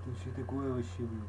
Что такое вообще, блин?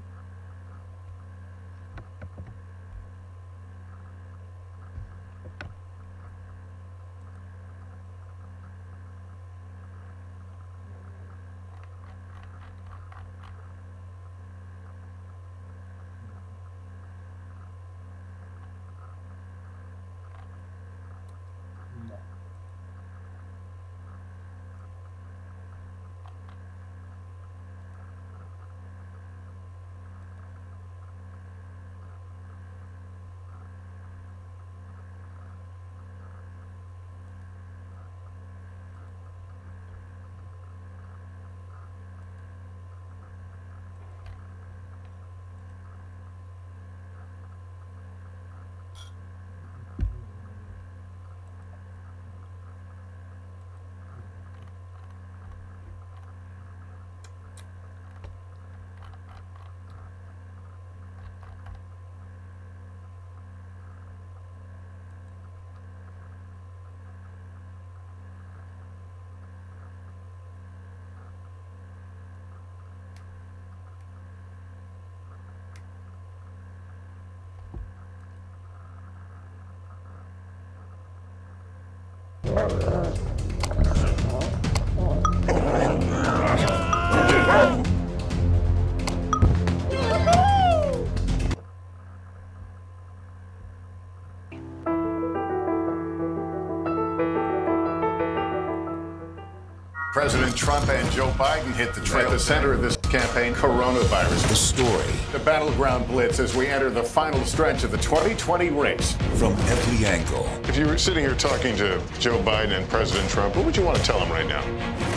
President Trump and Joe Biden hit the trail. At the center of this campaign, coronavirus. The story. The battleground blitz as we enter the final stretch of the 2020 race. From every angle. If you were sitting here talking to Joe Biden and President Trump, what would you want to tell them right now?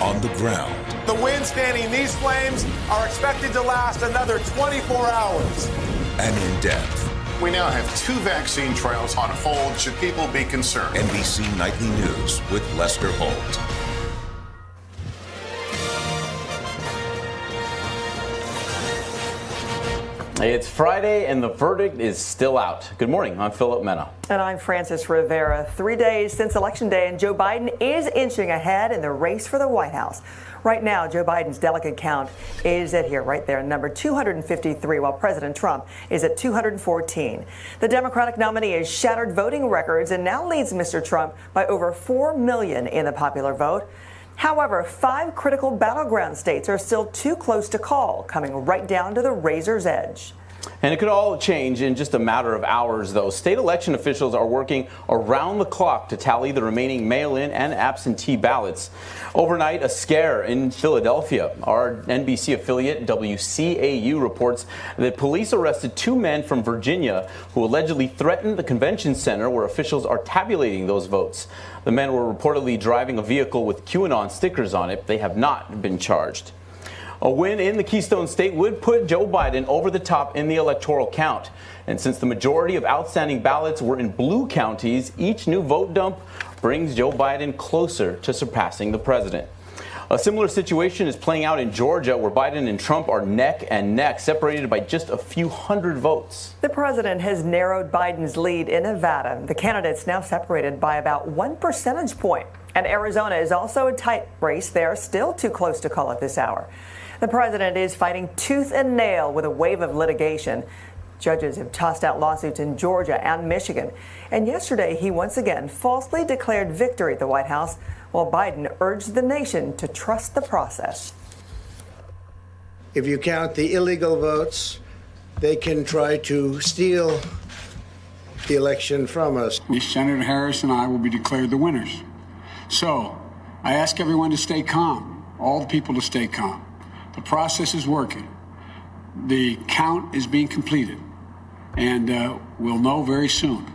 On the ground. The winds fanning these flames are expected to last another 24 hours. And in depth. We now have 2 vaccine trials on hold. Should people be concerned? NBC Nightly News with Lester Holt. It's Friday and the verdict is still out. Good morning, I'm Philip Mena. And I'm Frances Rivera. 3 days since Election Day and Joe Biden is inching ahead in the race for the White House. Right now, Joe Biden's delegate count is at here, right there, number 253, while President Trump is at 214. The Democratic nominee has shattered voting records and now leads Mr. Trump by over 4 million in the popular vote. However, 5 critical battleground states are still too close to call, coming right down to the razor's edge. And it could all change in just a matter of hours, though. State election officials are working around the clock to tally the remaining mail-in and absentee ballots. Overnight, a scare in Philadelphia. Our NBC affiliate WCAU reports that police arrested 2 men from Virginia who allegedly threatened the convention center where officials are tabulating those votes. The men were reportedly driving a vehicle with QAnon stickers on it. They have not been charged. A win in the Keystone State would put Joe Biden over the top in the electoral count. And since the majority of outstanding ballots were in blue counties, each new vote dump brings Joe Biden closer to surpassing the president. A similar situation is playing out in Georgia, where Biden and Trump are neck and neck, separated by just a few hundred votes. The president has narrowed Biden's lead in Nevada. The candidates now separated by about 1 percentage point. And Arizona is also a tight race there, still too close to call at this hour. The president is fighting tooth and nail with a wave of litigation. Judges have tossed out lawsuits in Georgia and Michigan. And yesterday, he once again falsely declared victory at the White House, while Biden urged the nation to trust the process. If you count the illegal votes, they can try to steal the election from us. Senator Harris and I will be declared the winners. So I ask everyone to stay calm, all the people to stay calm. The process is working. The count is being completed, and we'll know very soon.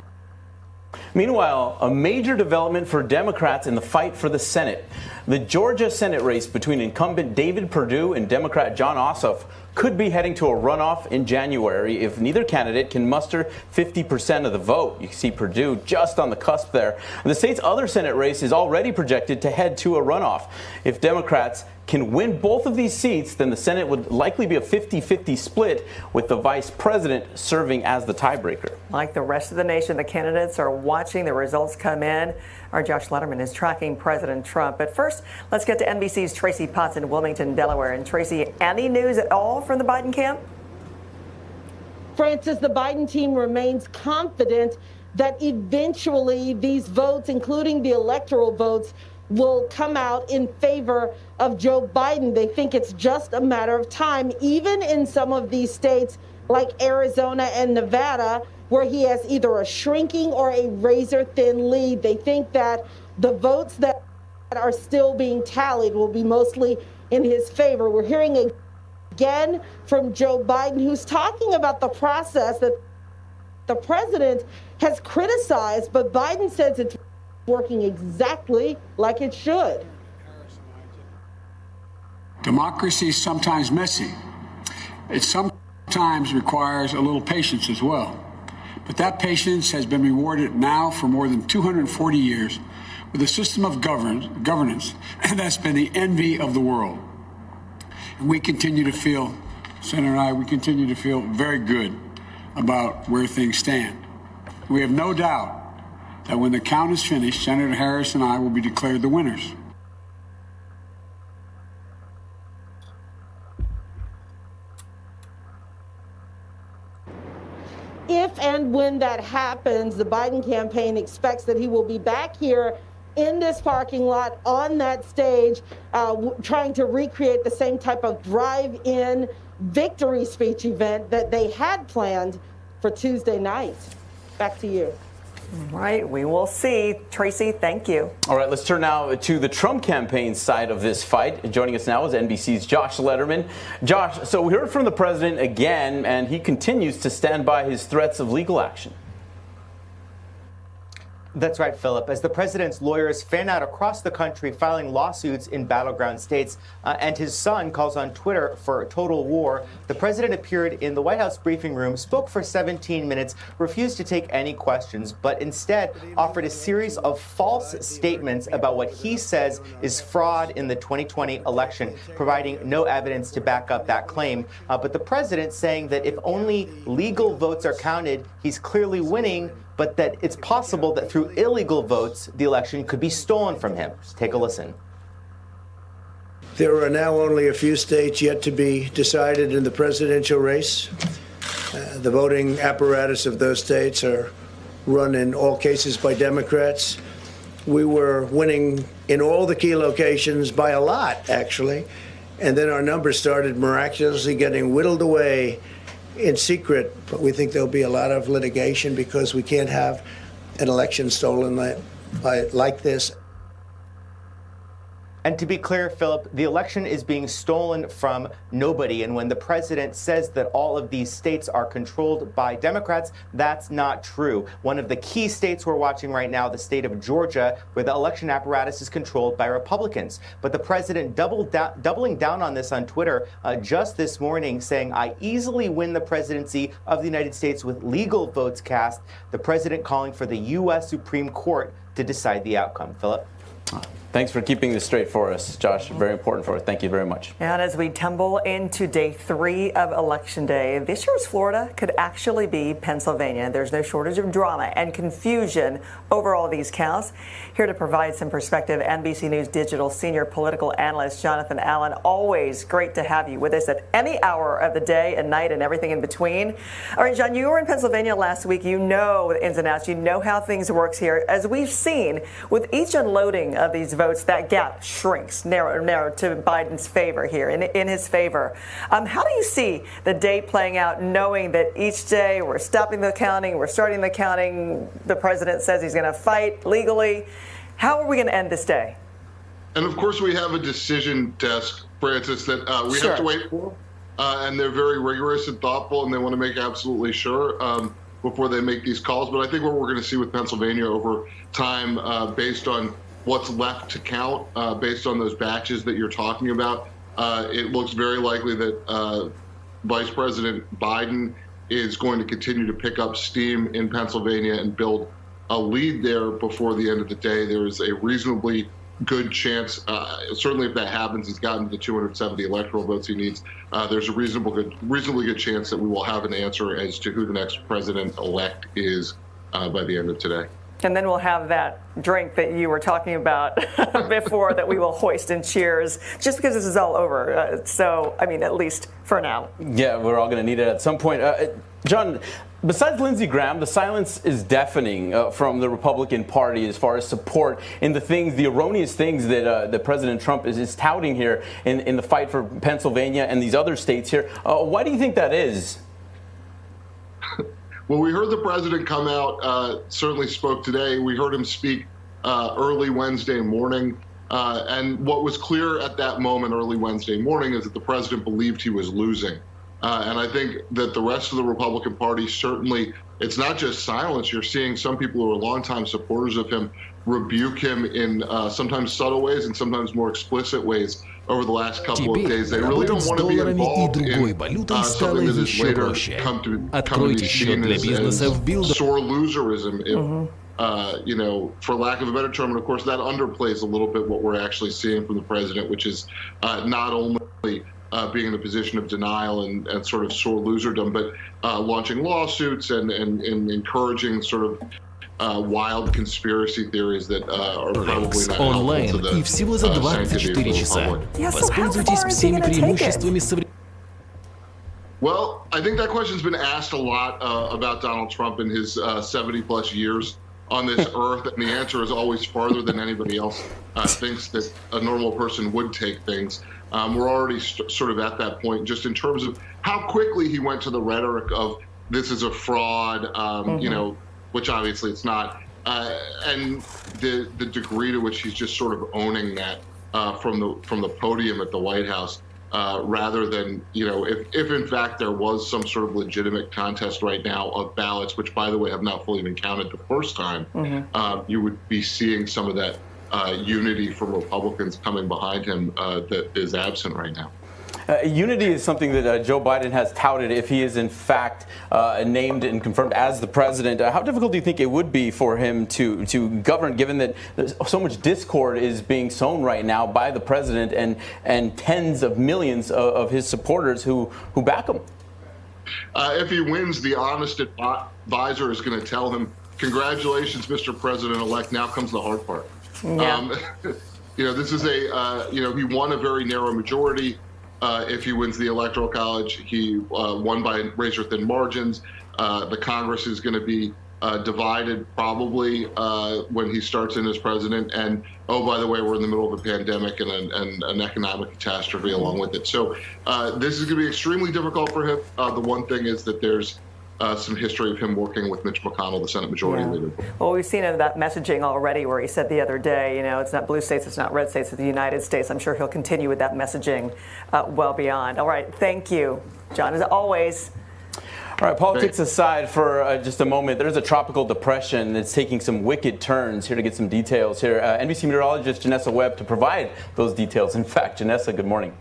Meanwhile, a major development for Democrats in the fight for the Senate. The Georgia Senate race between incumbent David Perdue and Democrat Jon Ossoff could be heading to a runoff in January if neither candidate can muster 50% of the vote. You can see Perdue just on the cusp there. The state's other Senate race is already projected to head to a runoff if Democrats can win both of these seats, then the Senate would likely be a 50-50 split, with the vice president serving as the tiebreaker. Like the rest of the nation, the candidates are watching the results come in. Our Josh Letterman is tracking President Trump. But first, let's get to NBC's Tracy Potts in Wilmington, Delaware. And Tracy, any news at all from the Biden camp? Francis, the Biden team remains confident that eventually these votes, including the electoral votes, will come out in favor of Joe Biden. They think it's just a matter of time, even in some of these states like Arizona and Nevada, where he has either a shrinking or a razor-thin lead. They think that the votes that are still being tallied will be mostly in his favor. We're hearing again from Joe Biden, who's talking about the process that the president has criticized, but Biden says it's working exactly like it should. Democracy is sometimes messy. It sometimes requires a little patience as well. But that patience has been rewarded now for more than 240 years with a system of governance that's been the envy of the world. And we continue to feel, Senator and I, we continue to feel very good about where things stand. We have no doubt that when the count is finished, Senator Harris and I will be declared the winners. If and when that happens, the Biden campaign expects that he will be back here in this parking lot on that stage, trying to recreate the same type of drive-in victory speech event that they had planned for Tuesday night. Back to you. Right, we will see. Tracy, thank you. All right, let's turn now to the Trump campaign side of this fight. Joining us now is NBC's Josh Letterman. Josh, so we heard from the president again, and he continues to stand by his threats of legal action. That's right, Philip. As the president's lawyers fan out across the country filing lawsuits in battleground states, and his son calls on Twitter for total war, the president appeared in the White House briefing room, spoke for 17 minutes, refused to take any questions, but instead offered a series of false statements about what he says is fraud in the 2020 election, providing no evidence to back up that claim. But the president saying that if only legal votes are counted, he's clearly winning, but that it's possible that through illegal votes, the election could be stolen from him. Take a listen. There are now only a few states yet to be decided in the presidential race. The voting apparatus of those states are run in all cases by Democrats. We were winning in all the key locations by a lot, actually. And then our numbers started miraculously getting whittled away in secret, but we think there'll be a lot of litigation because we can't have an election stolen like this. And to be clear, Philip, the election is being stolen from nobody. And when the president says that all of these states are controlled by Democrats, that's not true. One of the key states we're watching right now, the state of Georgia, where the election apparatus is controlled by Republicans. But the president doubling down on this on Twitter just this morning, saying, I easily win the presidency of the United States with legal votes cast. The president calling for the U.S. Supreme Court to decide the outcome. Philip? Thanks for keeping this straight for us, Josh. Very important for us. Thank you very much. And as we tumble into day 3 of Election Day, this year's Florida could actually be Pennsylvania. There's no shortage of drama and confusion over all these counts. Here to provide some perspective, NBC News Digital Senior Political Analyst Jonathan Allen. Always great to have you with us at any hour of the day and night and everything in between. All right, John, you were in Pennsylvania last week. You know the ins and outs. You know how things works here. As we've seen, with each unloading of these votes, that gap shrinks, narrow to Biden's favor here, in his favor. How do you see the day playing out, knowing that each day we're stopping the counting, we're starting the counting, the president says he's going to fight legally? How are we going to end this day? And of course, we have a decision desk, Francis, that we have to wait for. And they're very rigorous and thoughtful, and they want to make absolutely sure before they make these calls. But I think what we're going to see with Pennsylvania over time, based on what's left to count, based on those batches that you're talking about, it looks very likely that Vice President Biden is going to continue to pick up steam in Pennsylvania and build a lead there before the end of the day. There is a reasonably good chance, certainly if that happens, he's gotten the 270 electoral votes he needs, there's a reasonably good chance that we will have an answer as to who the next president-elect is by the end of today. And then we'll have that drink that you were talking about before that we will hoist and cheers just because this is all over. So, I mean, at least for now. Yeah, we're all going to need it at some point. John, besides Lindsey Graham, the silence is deafening from the Republican Party as far as support in the erroneous things that President Trump is touting here in the fight for Pennsylvania and these other states here. Why do you think that is? Well, we heard the president come out, certainly spoke today. We heard him speak early Wednesday morning. And what was clear at that moment, early Wednesday morning, is that the president believed he was losing. And I think that the rest of the Republican Party certainly, it's not just silence. You're seeing some people who are longtime supporters of him rebuke him in sometimes subtle ways and sometimes more explicit ways over the last couple of days. They really don't want to be involved in something that is later come to be seen as sore loserism, if, you know, for lack of a better term. And of course, that underplays a little bit what we're actually seeing from the president, which is not only being in a position of denial and sort of sore loserdom, but launching lawsuits and encouraging sort of wild conspiracy theories that are probably not онлайн и всего за 24 часа. Воспользуйтесь всеми преимуществами современного. Well, I think that question's been asked a lot about Donald Trump in his 70-plus years on this earth, and the answer is always farther than anybody else thinks that a normal person would take things. We're already sort of at that point, just in terms of how quickly he went to the rhetoric of this is a fraud, you know, which obviously it's not, and the degree to which he's just sort of owning that from the podium at the White House, rather than, you know, if in fact there was some sort of legitimate contest right now of ballots, which by the way have not fully been counted the first time, you would be seeing some of that unity from Republicans coming behind him that is absent right now. Unity is something that Joe Biden has touted if he is in fact named and confirmed as the president. How difficult do you think it would be for him to govern, given that so much discord is being sown right now by the president and tens of millions of his supporters who back him? If he wins, the honest advisor is going to tell him, congratulations, Mr. President-elect, now comes the hard part. Yeah. You know, this is you know, he won a very narrow majority. If he wins the Electoral College, he won by razor-thin margins. The Congress is going to be divided probably when he starts in as president. And, oh, by the way, we're in the middle of a pandemic and an economic catastrophe along with it. So this is going to be extremely difficult for him. The one thing is that there's some history of him working with Mitch McConnell, the Senate Majority Leader. Well, we've seen that messaging already where he said the other day, you know, it's not blue states, it's not red states, it's the United States. I'm sure he'll continue with that messaging well beyond. All right. Thank you, John, as always. All right, politics aside for just a moment, there's a tropical depression that's taking some wicked turns. Here to get some details here, NBC meteorologist Janessa Webb to provide those details. In fact, Janessa, good morning.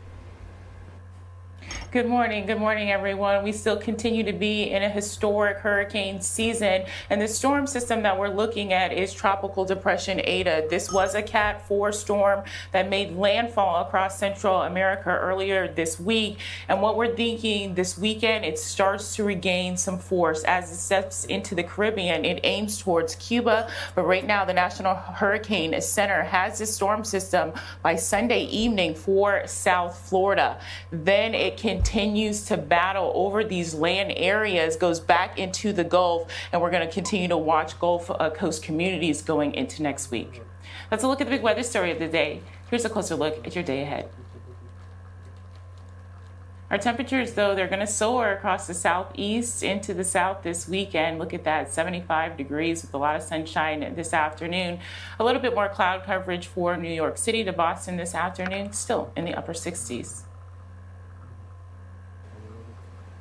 Good morning, everyone. We still continue to be in a historic hurricane season, and the storm system that we're looking at is Tropical Depression Eta. This was a Cat 4 storm that made landfall across Central America earlier this week, and what we're thinking this weekend, it starts to regain some force as it steps into the Caribbean. It aims towards Cuba, but right now the National Hurricane Center has this storm system by Sunday evening for South Florida. Then it continues to battle over these land areas, goes back into the Gulf, and we're going to continue to watch Gulf Coast communities going into next week. Let's look at the big weather story of the day. Here's a closer look at your day ahead. Our temperatures, though, they're going to soar across the southeast into the south this weekend. Look at that, 75 degrees with a lot of sunshine this afternoon. A little bit more cloud coverage for New York City to Boston this afternoon, still in the upper 60s.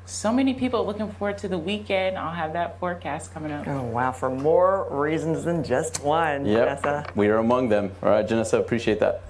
So many people looking forward to the weekend. I'll have that forecast coming up. Oh, wow, for more reasons than just one, Yep. Janessa. We are among them. All right, Janessa, appreciate that.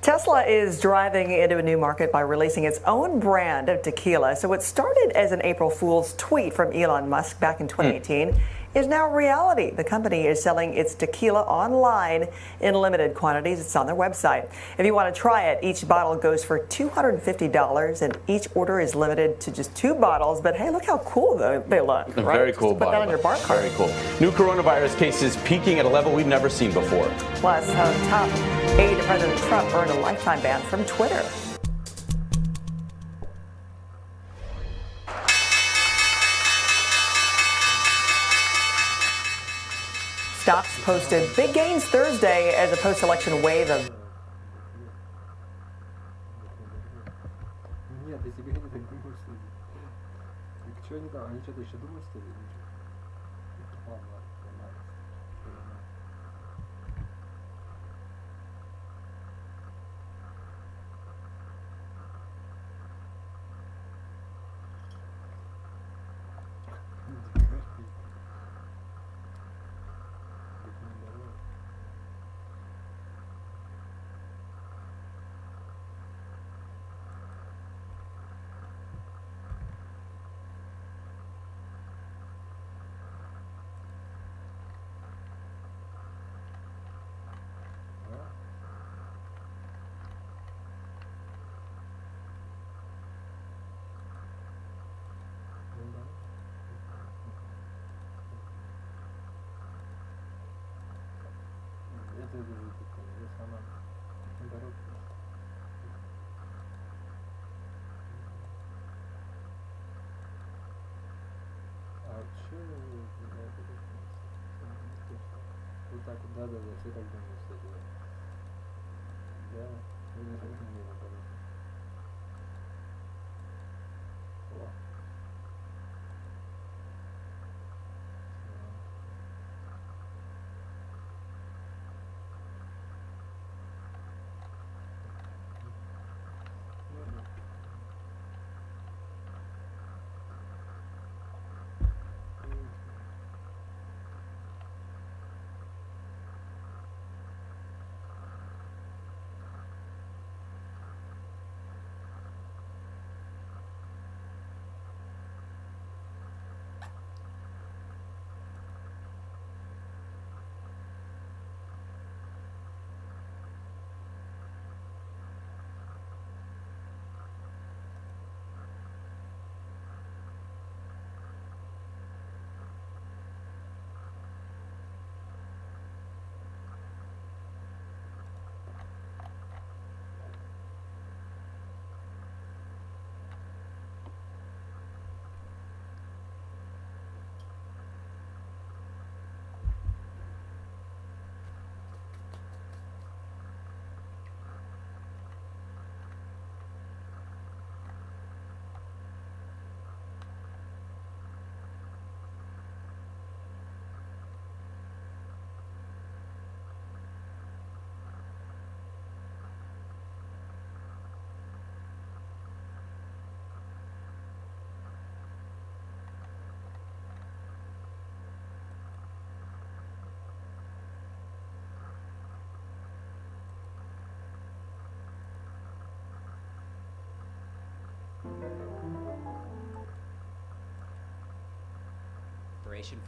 Tesla is driving into a new market by releasing its own brand of tequila. So it started as an April Fool's tweet from Elon Musk back in 2018. is now reality. The company is selling its tequila online in limited quantities. It's on their website. If you want to try it, each bottle goes for $250, and each order is limited to just 2 bottles. But hey, look how cool they look. Right? Very cool Just put that on your bar card. Very cool. New coronavirus cases peaking at a level we've never seen before. Plus, top aide to President Trump earned a lifetime ban from Twitter. Stocks posted big gains Thursday as a post-election wave of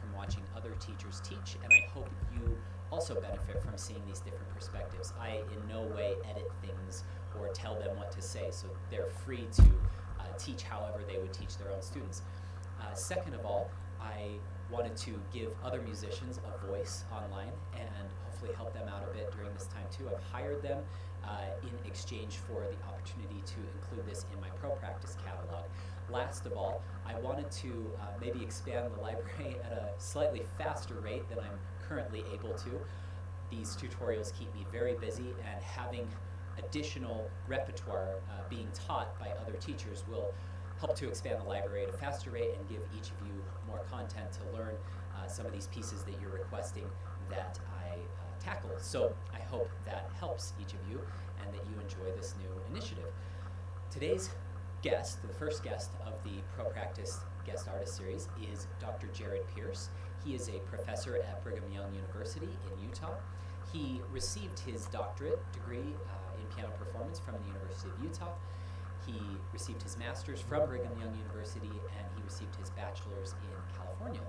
from watching other teachers teach, and I hope you also benefit from seeing these different perspectives. I in no way edit things or tell them what to say, so they're free to teach however they would teach their own students. Second of all, I wanted to give other musicians a voice online and hopefully help them out a bit during this time too. I've hired them in exchange for the opportunity to include this in my Pro Practice catalog. Last of all, I wanted to maybe expand the library at a slightly faster rate than I'm currently able to. These tutorials keep me very busy, and having additional repertoire being taught by other teachers will help to expand the library at a faster rate and give each of you more content to learn some of these pieces that you're requesting that I tackle. So I hope that helps each of you and that you enjoy this new initiative. Today's guest, the first guest of the Pro Practice Guest Artist Series, is Dr. Jared Pierce. He is a professor at Brigham Young University in Utah. He received his doctorate degree in piano performance from the University of Utah. He received his master's from Brigham Young University, and he received his bachelor's in California.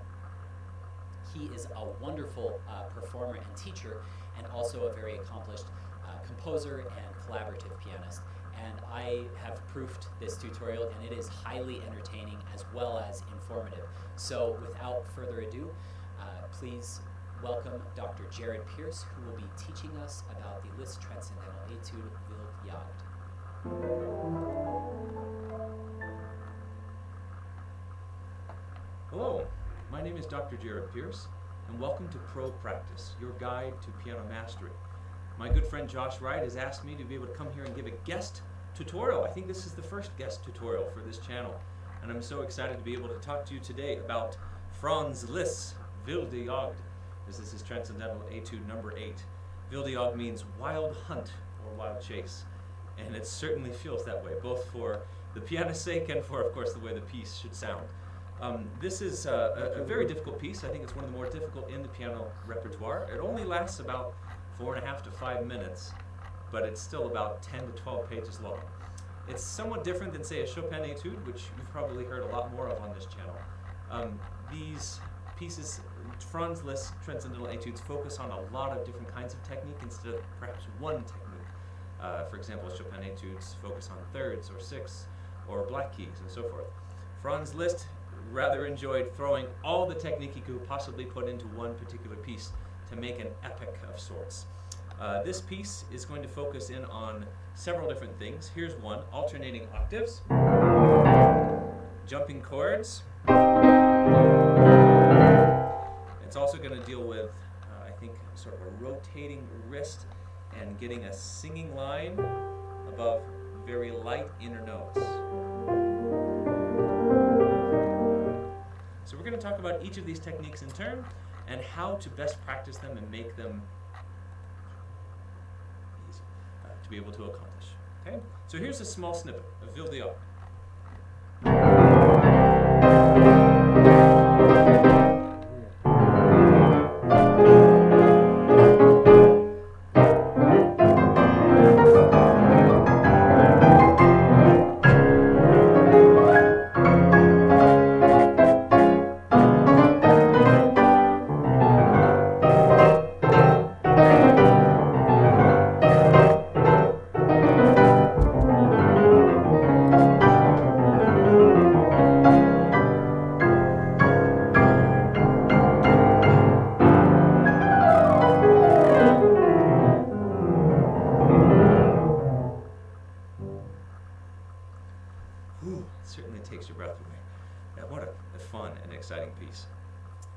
He is a wonderful performer and teacher, and also a very accomplished composer and collaborative pianist. And I have proofed this tutorial, and it is highly entertaining as well as informative. So without further ado, please welcome Dr. Jared Pierce, who will be teaching us about the Liszt Transcendental Etude Wild Jagd. Hello, my name is Dr. Jared Pierce, and welcome to Pro Practice, your guide to piano mastery. My good friend Josh Wright has asked me to be able to come here and give a guest tutorial. I think this is the first guest tutorial for this channel, and I'm so excited to be able to talk to you today about Franz Liszt's Wilde Jagd, as this is Transcendental Etude number 8. Wilde Jagd means wild hunt or wild chase, and it certainly feels that way, both for the pianist's sake and for, of course, the way the piece should sound. This is a very difficult piece. I think it's one of the more difficult in the piano repertoire. It only lasts about 4.5 to 5 minutes, but it's still about 10 to 12 pages long. It's somewhat different than, say, a Chopin etude, which you've probably heard a lot more of on this channel. These pieces, Franz Liszt Transcendental Etudes, focus on a lot of different kinds of technique instead of perhaps one technique. For example, Chopin etudes focus on thirds or sixths or black keys and so forth. Franz Liszt rather enjoyed throwing all the technique he could possibly put into one particular piece to make an epic of sorts. This piece is going to focus in on several different things. Here's one: alternating octaves, jumping chords. It's also going to deal with, I think, sort of a rotating wrist and getting a singing line above very light inner notes. So we're going to talk about each of these techniques in turn and how to best practice them and make them easy to be able to accomplish. Okay? So here's a small snippet of Wilde Jagd.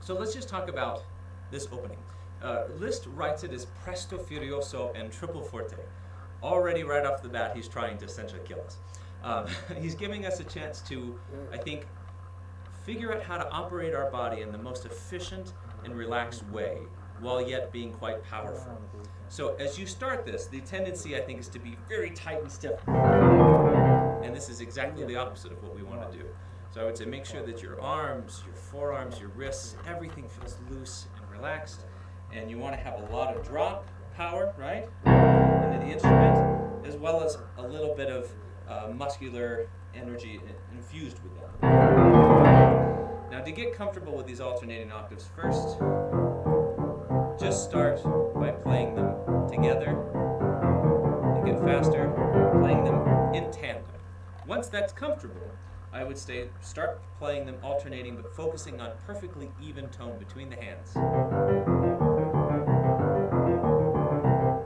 So let's just talk about this opening. Liszt writes it as presto furioso and triple forte. Already right off the bat, he's trying to essentially kill us. He's giving us a chance to, I think, figure out how to operate our body in the most efficient and relaxed way, while yet being quite powerful. So as you start this, the tendency, I think, is to be very tight and stiff. And this is exactly the opposite of what we want to do. So I would say make sure that your arms, your forearms, your wrists, everything feels loose and relaxed. And you want to have a lot of drop power, right, into the instrument, as well as a little bit of muscular energy infused with that. Now, to get comfortable with these alternating octaves, first, just start by playing them together and get faster, playing them in tandem. Once that's comfortable, I would say start playing them alternating, but focusing on perfectly even tone between the hands.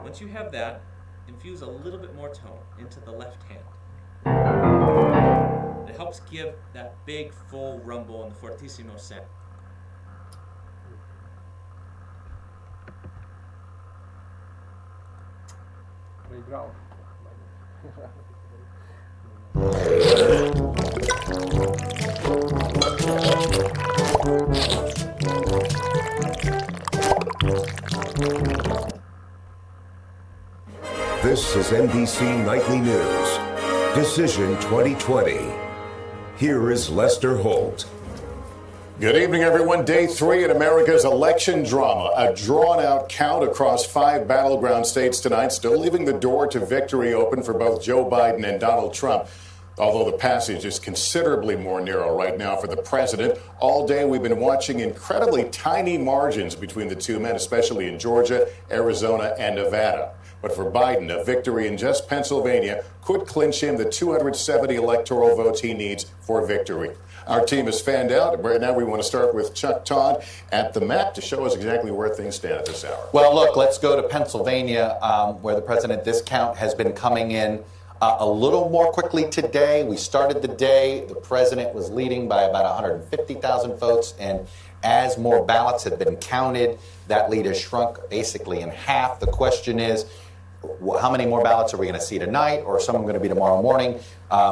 Once you have that, infuse a little bit more tone into the left hand. It helps give that big, full rumble in the fortissimo sound. This is NBC Nightly News, Decision 2020. Here is Lester Holt. Good evening, everyone. Day 3 in America's election drama. A drawn-out count across 5 battleground states tonight, still leaving the door to victory open for both Joe Biden and Donald Trump. Although the passage is considerably more narrow right now for the president. All day we've been watching incredibly tiny margins between the two men, especially in Georgia, Arizona, and Nevada. But for Biden, a victory in just Pennsylvania could clinch him the 270 electoral votes he needs for victory. Our team is fanned out. Right now we want to start with Chuck Todd at the map to show us exactly where things stand at this hour. Well, look, let's go to Pennsylvania, where the president, this count has been coming in a little more quickly today. We started the day, the president was leading by about 150,000 votes, and as more ballots have been counted, that lead has shrunk basically in half. The question is, how many more ballots are we going to see tonight, or some are going to be tomorrow morning?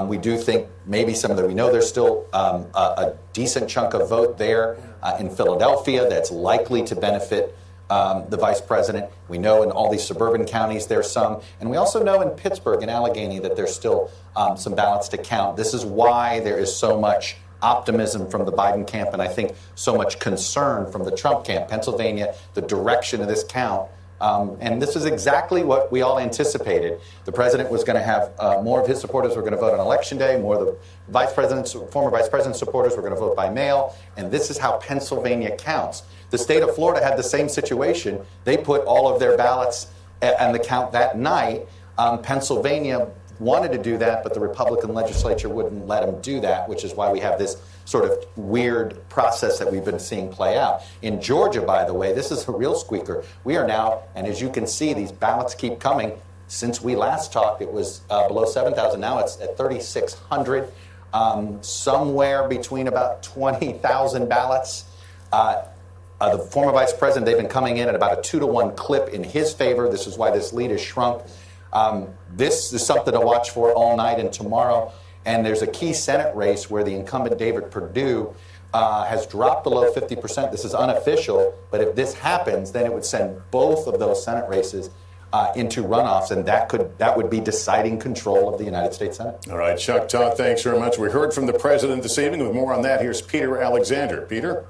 We do think maybe some of them. We know there's still a decent chunk of vote there in Philadelphia that's likely to benefit the vice president. We know in all these suburban counties there's some. And we also know in Pittsburgh and Allegheny that there's still some ballots to count. This is why there is so much optimism from the Biden camp and I think so much concern from the Trump camp. Pennsylvania, the direction of this count. And this is exactly what we all anticipated. The president was going to have more of his supporters were going to vote on Election Day, more of the former vice president's supporters were going to vote by mail, and this is how Pennsylvania counts. The state of Florida had the same situation. They put all of their ballots and the count that night. Pennsylvania wanted to do that, but the Republican legislature wouldn't let them do that, which is why we have this sort of weird process that we've been seeing play out. In Georgia, by the way, this is a real squeaker. We are now, and as you can see, these ballots keep coming. Since we last talked, it was below 7,000. Now it's at 3,600, somewhere between about 20,000 ballots. The former vice president, they've been coming in at about a 2-to-1 clip in his favor. This is why this lead has shrunk. This is something to watch for all night and tomorrow. And there's a key Senate race where the incumbent David Perdue has dropped below 50%. This is unofficial, but if this happens, then it would send both of those Senate races into runoffs, and that would be deciding control of the United States Senate. All right, Chuck Todd, thanks very much. We heard from the president this evening. With more on that, here's Peter Alexander. Peter?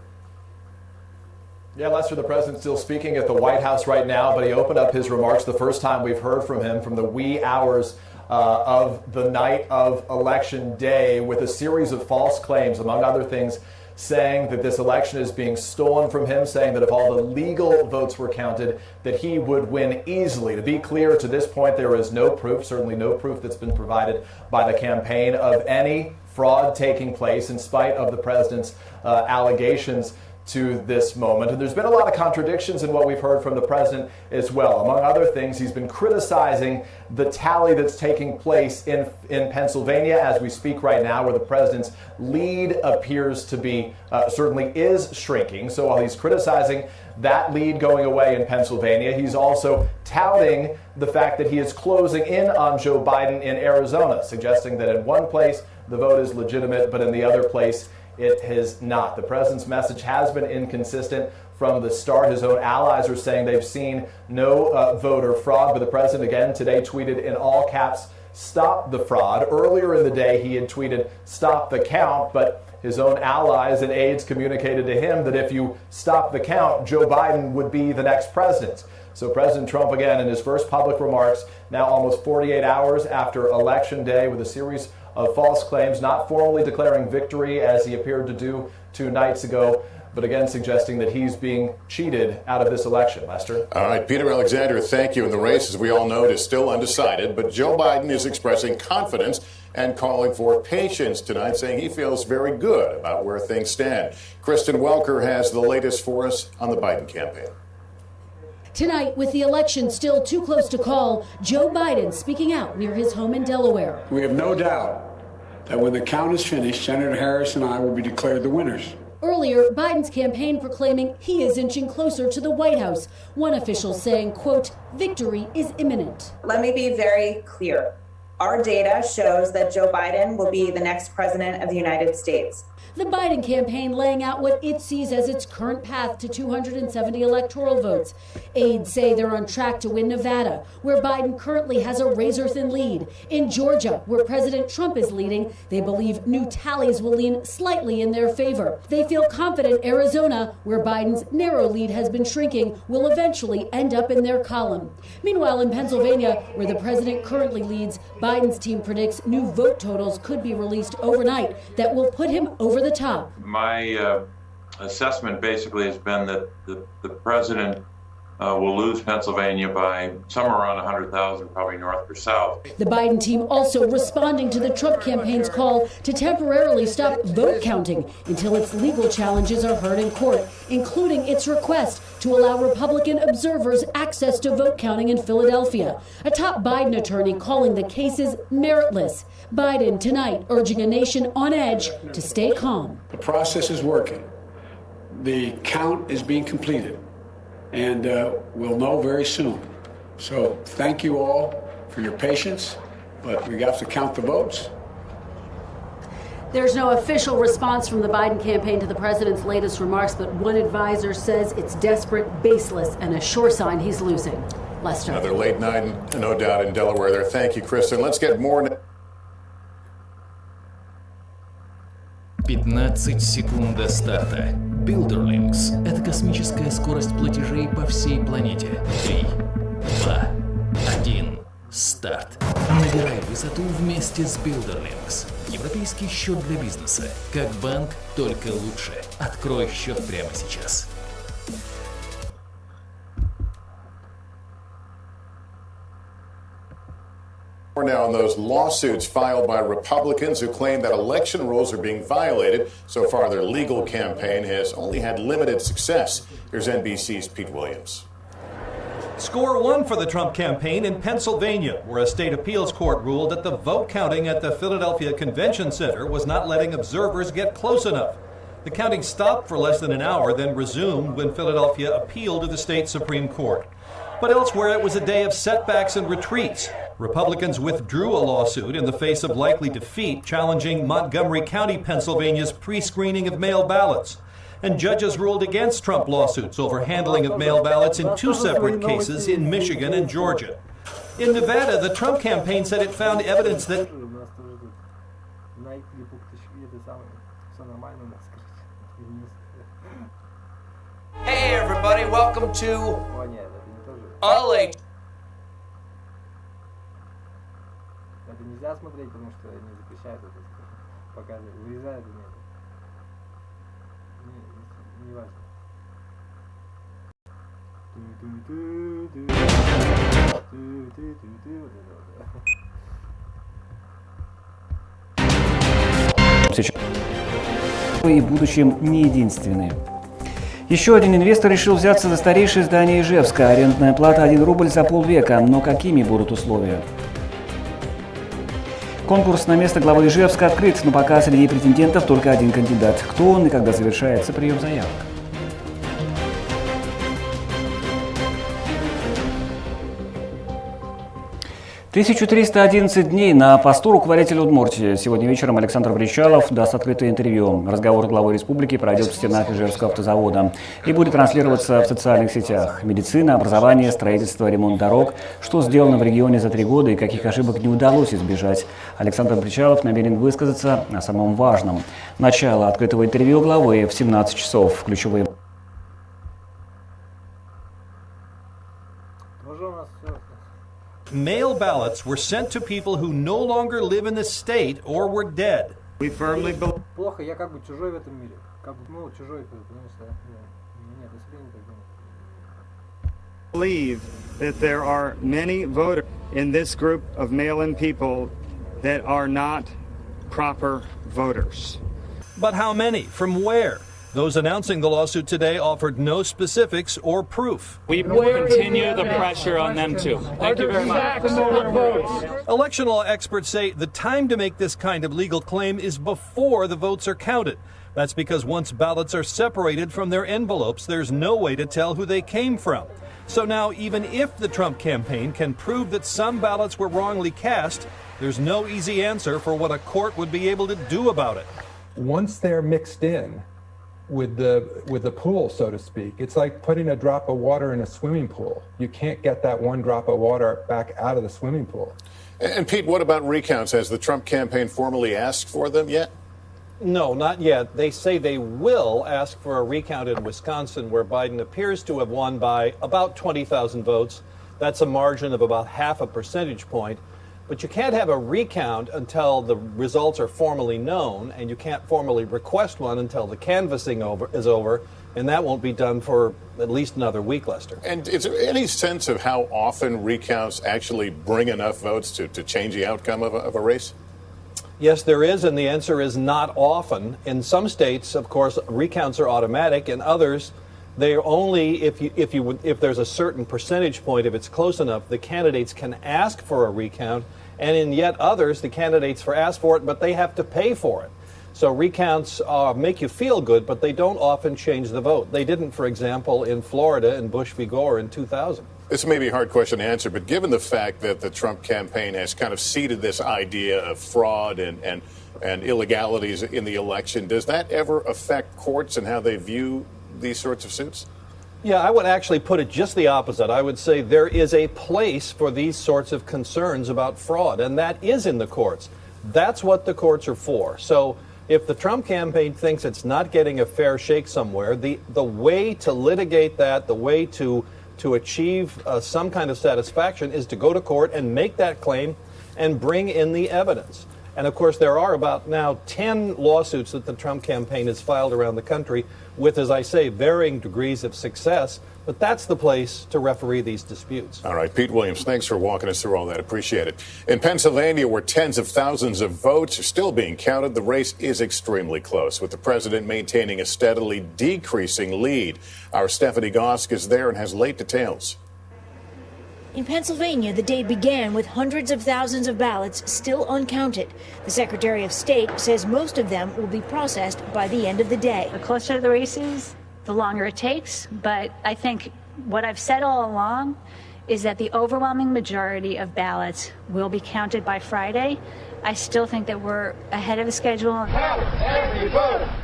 Yeah, Lester, the president's still speaking at the White House right now, but he opened up his remarks the first time we've heard from him from the wee hours of the night of Election Day with a series of false claims, among other things, saying that this election is being stolen from him, saying that if all the legal votes were counted, that he would win easily. To be clear, to this point, there is no proof, certainly no proof that's been provided by the campaign of any fraud taking place in spite of the president's allegations to this moment. And there's been a lot of contradictions in what we've heard from the president as well. Among other things, he's been criticizing the tally that's taking place in Pennsylvania as we speak right now, where the president's lead appears to be, certainly is shrinking. So while he's criticizing that lead going away in Pennsylvania, he's also touting the fact that he is closing in on Joe Biden in Arizona, suggesting that in one place the vote is legitimate, but in the other place it has not. The president's message has been inconsistent from the start. His own allies are saying they've seen no voter fraud, but the president again today tweeted in all caps, "Stop the fraud." Earlier in the day, he had tweeted, "Stop the count," but his own allies and aides communicated to him that if you stop the count, Joe Biden would be the next president. So President Trump, again, in his first public remarks, now almost 48 hours after Election Day, with a series of false claims, not formally declaring victory as he appeared to do 2 nights ago, but again suggesting that he's being cheated out of this election. Lester? All right, Peter Alexander, thank you. And the race, as we all know, is still undecided, but Joe Biden is expressing confidence and calling for patience tonight, saying he feels very good about where things stand. Kristen Welker has the latest for us on the Biden campaign. Tonight, with the election still too close to call, Joe Biden speaking out near his home in Delaware. We have no doubt that when the count is finished, Senator Harris and I will be declared the winners. Earlier, Biden's campaign proclaiming he is inching closer to the White House. One official saying, quote, "Victory is imminent." Let me be very clear. Our data shows that Joe Biden will be the next president of the United States. The Biden campaign laying out what it sees as its current path to 270 electoral votes. Aides say they're on track to win Nevada, where Biden currently has a razor-thin lead. In Georgia, where President Trump is leading, they believe new tallies will lean slightly in their favor. They feel confident Arizona, where Biden's narrow lead has been shrinking, will eventually end up in their column. Meanwhile, in Pennsylvania, where the president currently leads, Biden's team predicts new vote totals could be released overnight that will put him over the top. My assessment basically has been that the president will lose Pennsylvania by somewhere around 100,000, probably north or south. The Biden team also responding to the Trump campaign's call to temporarily stop vote counting until its legal challenges are heard in court, including its request to allow Republican observers access to vote counting in Philadelphia. A top Biden attorney calling the cases meritless. Biden tonight urging a nation on edge to stay calm. The process is working. The count is being completed, and we'll know very soon. So thank you all for your patience, but we have to count the votes. There's no official response from the Biden campaign to the president's latest remarks, but one advisor says it's desperate, baseless, and a sure sign he's losing. Lester. Another late night, no doubt, in Delaware there. Thank you, Kristen. Let's get more. 15 секунд до старта. Builderlinks – это космическая скорость платежей по всей планете. 3, 2, 1, старт. Набирай высоту вместе с Builderlinks. Европейский счет для бизнеса. Как банк, только лучше. Открой счет прямо сейчас. Now on those lawsuits filed by Republicans who claim that election rules are being violated. So far, their legal campaign has only had limited success. Here's NBC's Pete Williams. Score one for the Trump campaign in Pennsylvania, where a state appeals court ruled that the vote counting at the Philadelphia Convention Center was not letting observers get close enough. The counting stopped for less than an hour, then resumed when Philadelphia appealed to the state Supreme Court. But elsewhere, it was a day of setbacks and retreats. Republicans withdrew a lawsuit in the face of likely defeat, challenging Montgomery County, Pennsylvania's pre-screening of mail ballots. And judges ruled against Trump lawsuits over handling of mail ballots in two separate cases in Michigan and Georgia. In Nevada, the Trump campaign said it found evidence that Hey everybody, welcome to LA. Это нельзя смотреть, потому что они запрещают это показывать, вырезают или нет. Не важно. И в будущем не единственные. Еще один инвестор решил взяться за старейшее здание Ижевска. Арендная плата 1 рубль за полвека. Но какими будут условия? Конкурс на место главы Ижевска открыт, но пока среди претендентов только один кандидат. Кто он и когда завершается прием заявок? 1311 дней на посту руководителя Удмуртии. Сегодня вечером Александр Бричалов даст открытое интервью. Разговор с главой республики пройдет в стенах Ижевского автозавода и будет транслироваться в социальных сетях. Медицина, образование, строительство, ремонт дорог. Что сделано в регионе за 3 года и каких ошибок не удалось избежать. Александр Бричалов намерен высказаться о самом важном. Начало открытого интервью главы в 17 часов. Ключевые. mail ballots were sent to people who no longer live in the state or were dead. We firmly believe. Плохо, я как бы чужой в этом мире. Как бы, ну, чужой, потому что нет, если не так думаю. Believe that there are many voters in this group of mail-in people that are not proper voters. But how many? From where? Those announcing the lawsuit today offered no specifics or proof. We will continue the pressure on them too. Thank you very much. Election law experts say the time to make this kind of legal claim is before the votes are counted. That's because once ballots are separated from their envelopes, there's no way to tell who they came from. So now, even if the Trump campaign can prove that some ballots were wrongly cast, there's no easy answer for what a court would be able to do about it. Once they're mixed in with the pool, so to speak, it's like putting a drop of water in a swimming pool. You can't get that one drop of water back out of the swimming pool. And Pete, what about recounts? Has the Trump campaign formally asked for them yet? No, not yet. They say they will ask for a recount in Wisconsin, where Biden appears to have won by about 20,000 votes. That's a margin of about half a percentage point. But you can't have a recount until the results are formally known, and you can't formally request one until the canvassing is over, and that won't be done for at least another week, Lester. And is there any sense of how often recounts actually bring enough votes to change the outcome of a race? Yes, there is, and the answer is not often. In some states, of course, recounts are automatic. In others, they're only if there's a certain percentage point, if it's close enough, the candidates can ask for a recount, and in yet others, the candidates ask for it, but they have to pay for it. So recounts make you feel good, but they don't often change the vote. They didn't, for example, in Florida in Bush v. Gore in 2000. This may be a hard question to answer, but given the fact that the Trump campaign has kind of seeded this idea of fraud and illegalities in the election, does that ever affect courts and how they view these sorts of suits? Yeah, I would actually put it just the opposite. I would say there is a place for these sorts of concerns about fraud, and that is in the courts. That's what the courts are for. So if the Trump campaign thinks it's not getting a fair shake somewhere, the way to litigate that, the way to achieve some kind of satisfaction is to go to court and make that claim and bring in the evidence. And of course, there are about now 10 lawsuits that the Trump campaign has filed around the country with, as I say, varying degrees of success. But that's the place to referee these disputes. All right, Pete Williams, thanks for walking us through all that. Appreciate it. In Pennsylvania, where tens of thousands of votes are still being counted, the race is extremely close, with the president maintaining a steadily decreasing lead. Our Stephanie Gosk is there and has late details. In Pennsylvania, the day began with hundreds of thousands of ballots still uncounted. The Secretary of State says most of them will be processed by the end of the day. The closer the race is, the longer it takes. But I think what I've said all along is that the overwhelming majority of ballots will be counted by Friday. I still think that we're ahead of the schedule.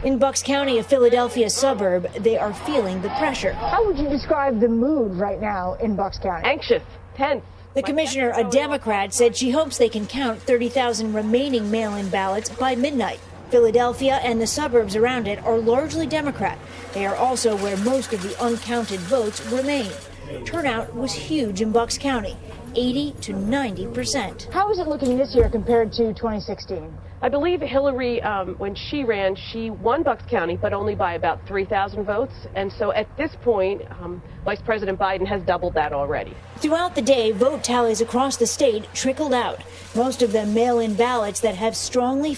In Bucks County, a Philadelphia suburb, they are feeling the pressure. How would you describe the mood right now in Bucks County? Anxious, tense. The commissioner, a Democrat, said she hopes they can count 30,000 remaining mail-in ballots by midnight. Philadelphia and the suburbs around it are largely Democrat. They are also where most of the uncounted votes remain. Turnout was huge in Bucks County, 80 to 90%. How is it looking this year compared to 2016? I believe Hillary, when she ran, she won Bucks County, but only by about 3,000 votes. And so at this point, Vice President Biden has doubled that already. Throughout the day, vote tallies across the state trickled out. Most of them mail-in ballots that have strongly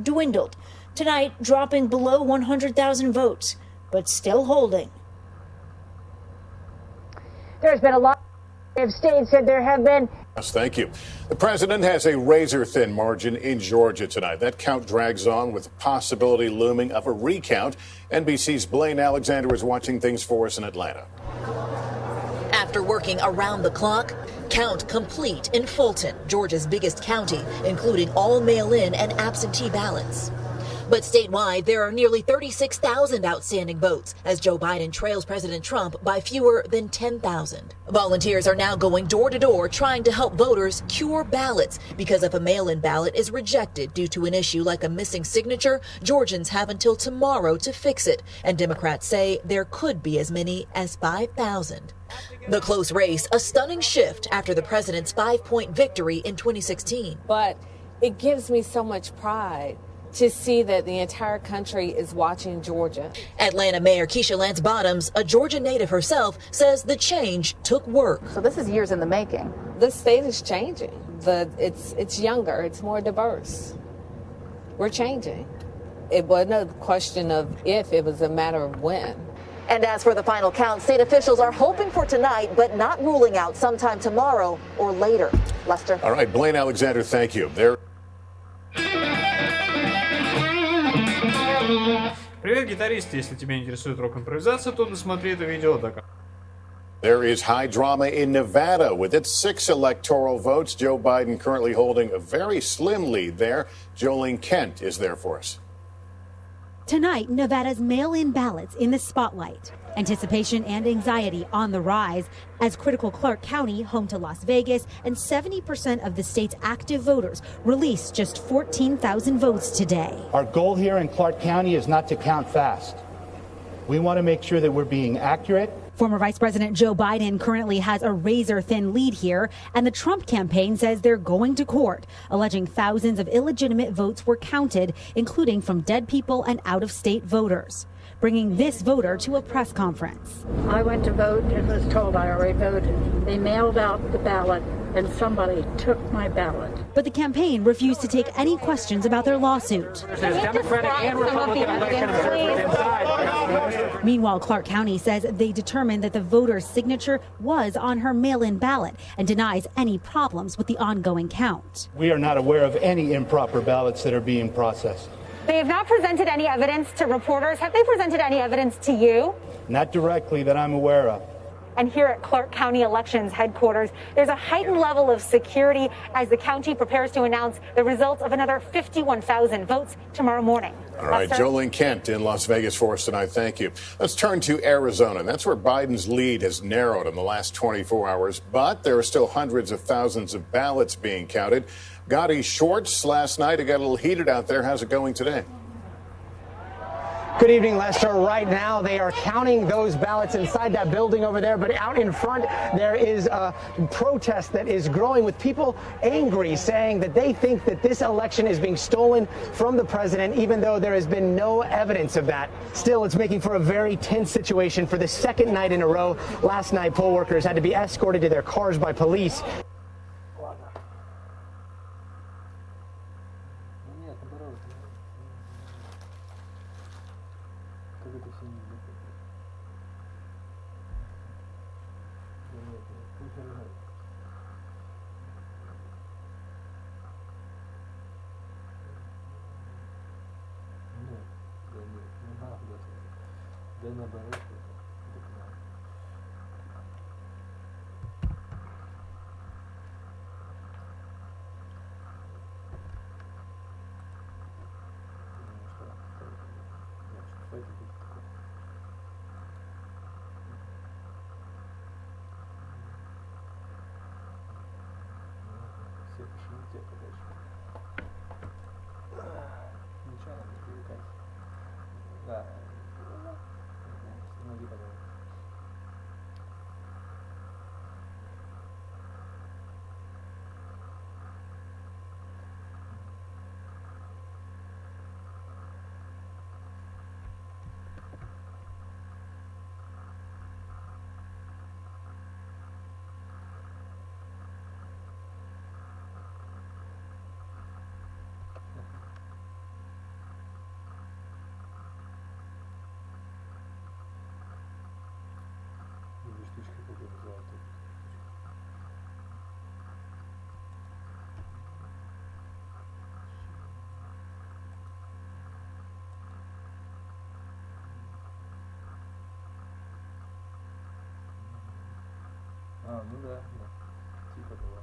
dwindled. Tonight, dropping below 100,000 votes, but still holding. There's been a lot of states said there have been. Yes, thank you. The president has a razor-thin margin in Georgia tonight. That count drags on with the possibility looming of a recount. NBC's Blaine Alexander is watching things for us in Atlanta. After working around the clock, count complete in Fulton, Georgia's biggest county, including all mail-in and absentee ballots. But statewide, there are nearly 36,000 outstanding votes as Joe Biden trails President Trump by fewer than 10,000. Volunteers are now going door to door trying to help voters cure ballots because if a mail-in ballot is rejected due to an issue like a missing signature, Georgians have until tomorrow to fix it. And Democrats say there could be as many as 5,000. The close race, a stunning shift after the president's 5-point victory in 2016. But it gives me so much pride to see that the entire country is watching Georgia. Atlanta Mayor Keisha Lance Bottoms, a Georgia native herself, says the change took work. So this is years in the making. The state is changing. It's younger, it's more diverse. We're changing. It wasn't a question of if, it was a matter of when. And as for the final count, state officials are hoping for tonight, but not ruling out sometime tomorrow or later. Lester. All right, Blaine Alexander, thank you. Привет, гитарист! Если тебя интересует рок-импровизация, то досмотри это видео до конца. There is high drama in Nevada. With its 6 electoral votes, Joe Biden currently holding a very slim lead there. Jolene Kent is there for us. Tonight, Nevada's mail-in ballots in the spotlight. Anticipation and anxiety on the rise as critical Clark County, home to Las Vegas, and 70% of the state's active voters released just 14,000 votes today. Our goal here in Clark County is not to count fast. We want to make sure that we're being accurate. Former Vice President Joe Biden currently has a razor-thin lead here, and the Trump campaign says they're going to court, alleging thousands of illegitimate votes were counted, including from dead people and out-of-state voters, bringing this voter to a press conference. I went to vote and was told I already voted. They mailed out the ballot and somebody took my ballot. But the campaign refused to take any questions about their lawsuit. Meanwhile, Clark County says they determined that the voter's signature was on her mail-in ballot and denies any problems with the ongoing count. We are not aware of any improper ballots that are being processed. They have not presented any evidence to reporters. Have they presented any evidence to you? Not directly that I'm aware of. And here at Clark County Elections Headquarters, there's a heightened level of security as the county prepares to announce the results of another 51,000 votes tomorrow morning. All right, Jolene Kent in Las Vegas for us tonight. Thank you. Let's turn to Arizona. That's where Biden's lead has narrowed in the last 24 hours, but there are still hundreds of thousands of ballots being counted. Gotti Schwartz last night. It got a little heated out there. How's it going today? Good evening, Lester. Right now, they are counting those ballots inside that building over there, but out in front, there is a protest that is growing with people angry, saying that they think that this election is being stolen from the president, even though there has been no evidence of that. Still, it's making for a very tense situation for the second night in a row. Last night, poll workers had to be escorted to their cars by police. Ну да, да. Типа того.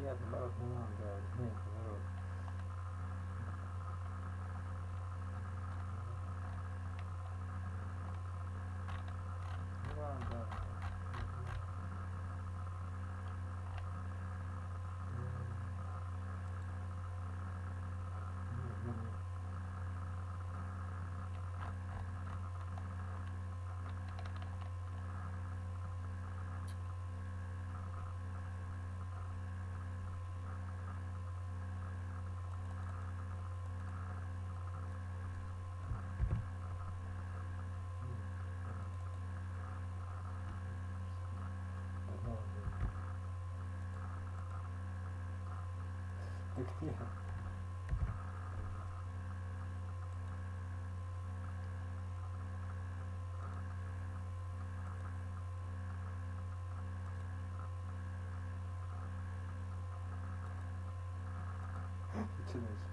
Нет, наоборот, не надо, да, нет, наоборот. Так нет. Начинающий.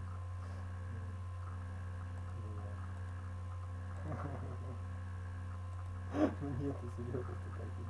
Ну нет, ты серьезно такие.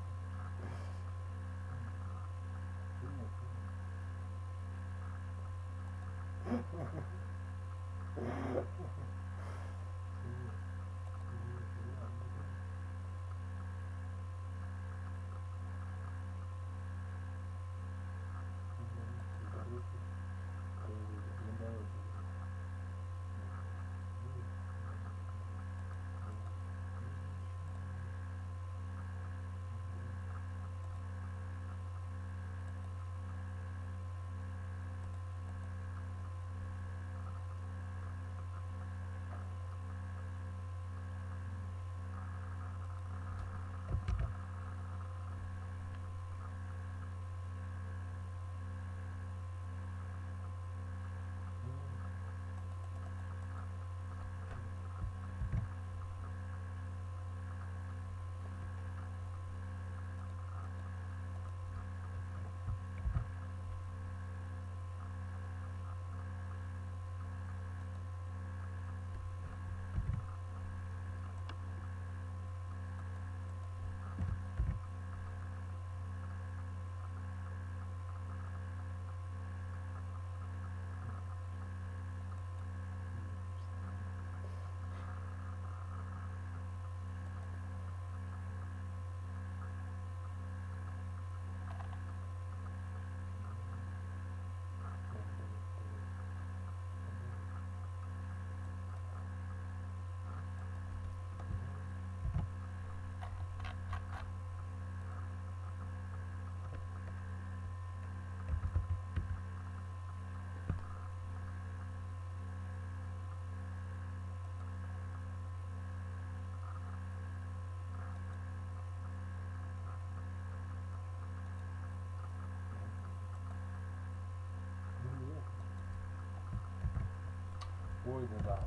Ой, да.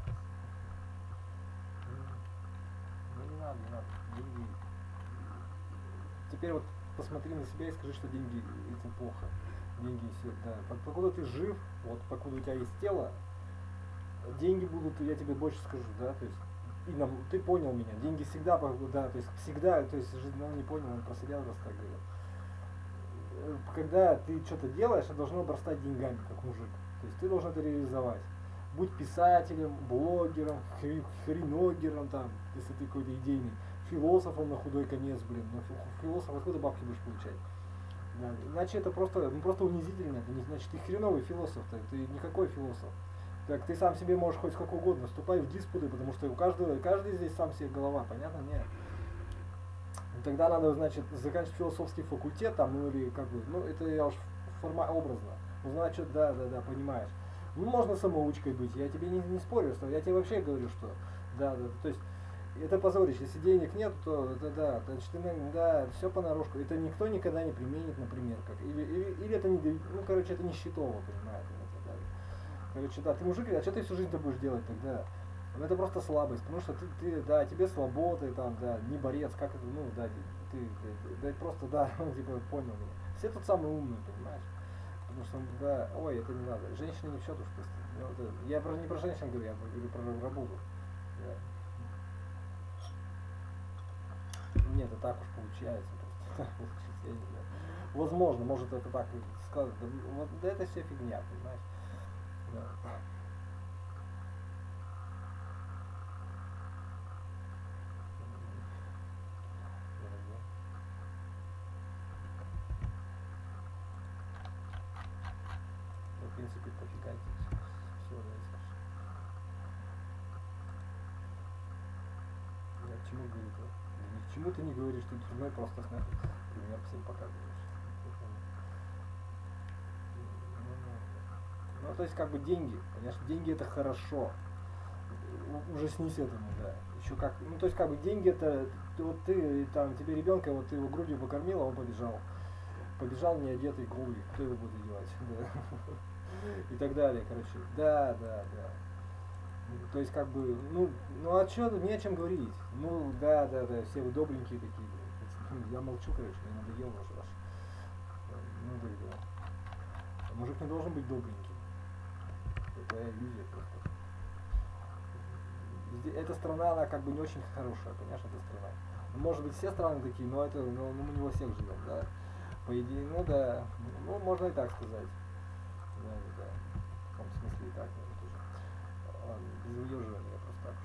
Ну не надо, не надо. Деньги. Теперь вот посмотри на себя и скажи, что деньги это плохо. Деньги все, да. Покуда ты жив, вот покуда у тебя есть тело, деньги будут, я тебе больше скажу, да, то есть ты понял меня, деньги всегда, да, то есть всегда, то есть он не понял, он просто я раз так говорил. Когда ты что-то делаешь, это должно обрастать деньгами, как мужик. То есть ты должен это реализовать. Будь писателем, блогером, хреногером, там, если ты какой-то идейный, философом на худой конец, блин. Но философ откуда бабки будешь получать? Да, иначе это просто унизительно, это не значит ты хреновый философ-то, ты никакой философ. Так ты сам себе можешь хоть как угодно, вступай в диспуты, потому что каждый здесь сам себе голова, понятно? Нет. Тогда надо, значит, заканчивать философский факультет, там, ну или как бы, ну это я уж образно. Ну значит, да, понимаешь. Ну можно самоучкой быть, я тебе не спорю, что я тебе вообще говорю, что да, то есть это позорище, если денег нет, то да, значит, да, все понарошку, это никто никогда не применит, например, как, или это не, ну короче, это не счетово, понимаете, да. Короче, да, ты мужик, а что ты всю жизнь-то будешь делать тогда? Ну это просто слабость, потому что ты да, тебе слабо, ты там, да, не борец, как это, ну да, ты просто, да, типа, понял меня. Все тут самый умный, понимаешь? Потому что, да, ой, это не надо. Женщины не в счет уж просто. Я не про женщин говорю, я говорю про работу. Да. Нет, это так уж получается просто. Я не знаю. Возможно, может это так сказать. Да это все фигня, понимаешь? Да. В принципе, пофигайте, все роскошь. Я к чему говорю-то? Ни к чему ты не говоришь, ты дурной, просто пример всем показываешь. Ну, то есть, как бы деньги, конечно, деньги это хорошо. Ужаснись этому, да. Еще как, ну, то есть, как бы деньги это, вот ты, там, тебе ребенка, вот ты его грудью покормил, а он побежал. Побежал неодетый, голый, кто его будет одевать? Да. и так далее, короче. Да. То есть, как бы, ну а что, не о чем говорить. Ну, да, все вы добренькие такие. Я молчу, короче, мне надоело уже ваш. Ну, да. Мужик не должен быть добреньким. Это иллюзия просто. Эта страна, она как бы не очень хорошая, понимаешь, эта страна. Может быть, все страны такие, но это, мы не во всех живем, да. По идее, ну да, ну можно и так сказать. Да. В том смысле и так, наверное, тоже. Без выдерживания просто так уж.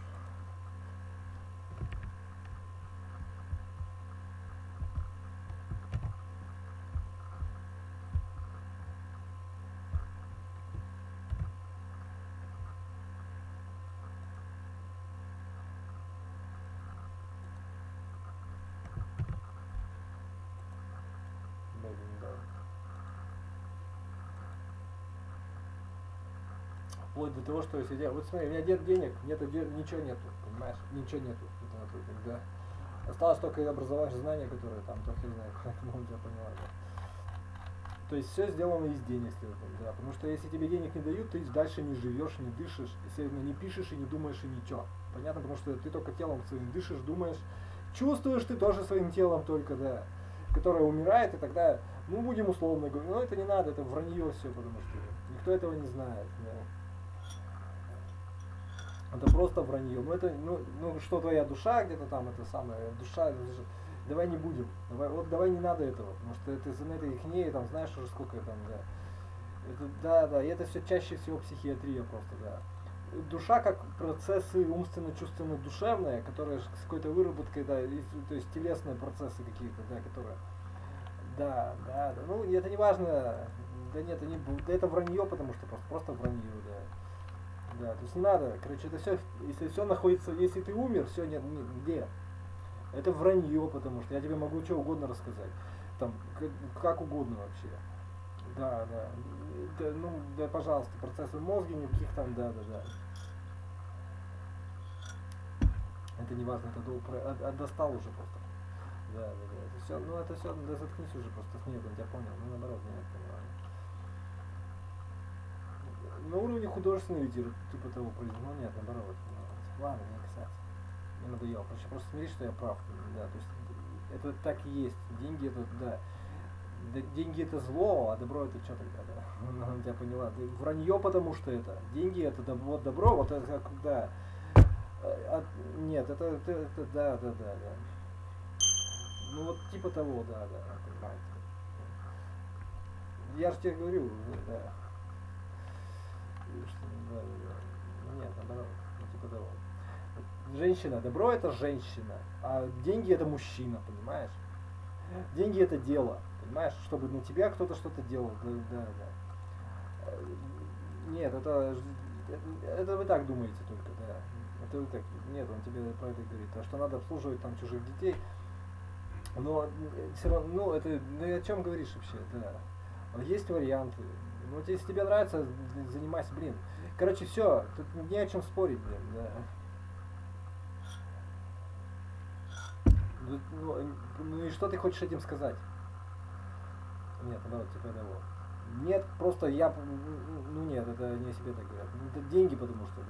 Вплоть до того, что если я, вот смотри, у меня нет денег, ничего нету, понимаешь, ничего нету, да. Осталось только образование, знания, которые там, только не знаю, поэтому я поняла, да. То есть все сделано из денег, следовательно, да, потому что если тебе денег не дают, ты дальше не живешь, не дышишь, естественно, не пишешь и не думаешь и ничего, понятно, потому что ты только телом своим дышишь, думаешь, чувствуешь ты тоже своим телом только, да, которое умирает, и тогда, ну, будем условно говорить, ну, это не надо, это вранье все, потому что никто этого не знает, да. Это просто вранье. Ну это, ну что твоя душа где-то там, это самая душа, давай не будем. Давай не надо этого. Потому что это на этой хнее, там знаешь уже сколько там, да. Это, да, и это все чаще всего психиатрия просто, да. Душа как процессы умственно-чувственно-душевные, которые с какой-то выработкой, да, то есть телесные процессы какие-то, да, которые. Да. Ну это не важно. Да нет, это вранье, потому что просто вранье, да. Да, то есть не надо, короче, это все, если все находится, если ты умер, все нет, где? Это вранье, потому что я тебе могу что угодно рассказать, там, как угодно вообще. Да, пожалуйста, процессы мозга, никаких там, да. Это не важно, это достал уже просто. Да, это все, это все, да заткнись уже просто, нет, он тебя понял, наоборот, нет, понимаю. На уровне художественной литературы, типа того произведения, нет, наоборот. Ладно, не касаться. Мне надоело. Просто смотри, что я прав. Да, то есть это так и есть. Деньги это, да. Деньги это зло, а добро это что тогда, да? Она тебя поняла. Вранье, потому что это. Деньги это вот добро, вот это как, да. Нет, это да. Ну вот типа того, да, понимаете. Я же тебе говорю, да. Нет, наоборот, типа того. Женщина, добро это женщина, а деньги это мужчина, понимаешь? Деньги это дело, понимаешь? Чтобы на тебя кто-то что-то делал, да. Нет, это вы так думаете только, да. Это вы так, нет, он тебе про это говорит, а что надо обслуживать там чужих детей. Но все равно, ну это, о чем говоришь вообще, да. Есть варианты. Вот если тебе нравится, занимайся, блин. Короче, все, тут не о чем спорить, блин, да. Ну и что ты хочешь этим сказать? Нет, наоборот, типа того. Нет, просто я, нет, это не о себе так говорят. Это деньги, потому что,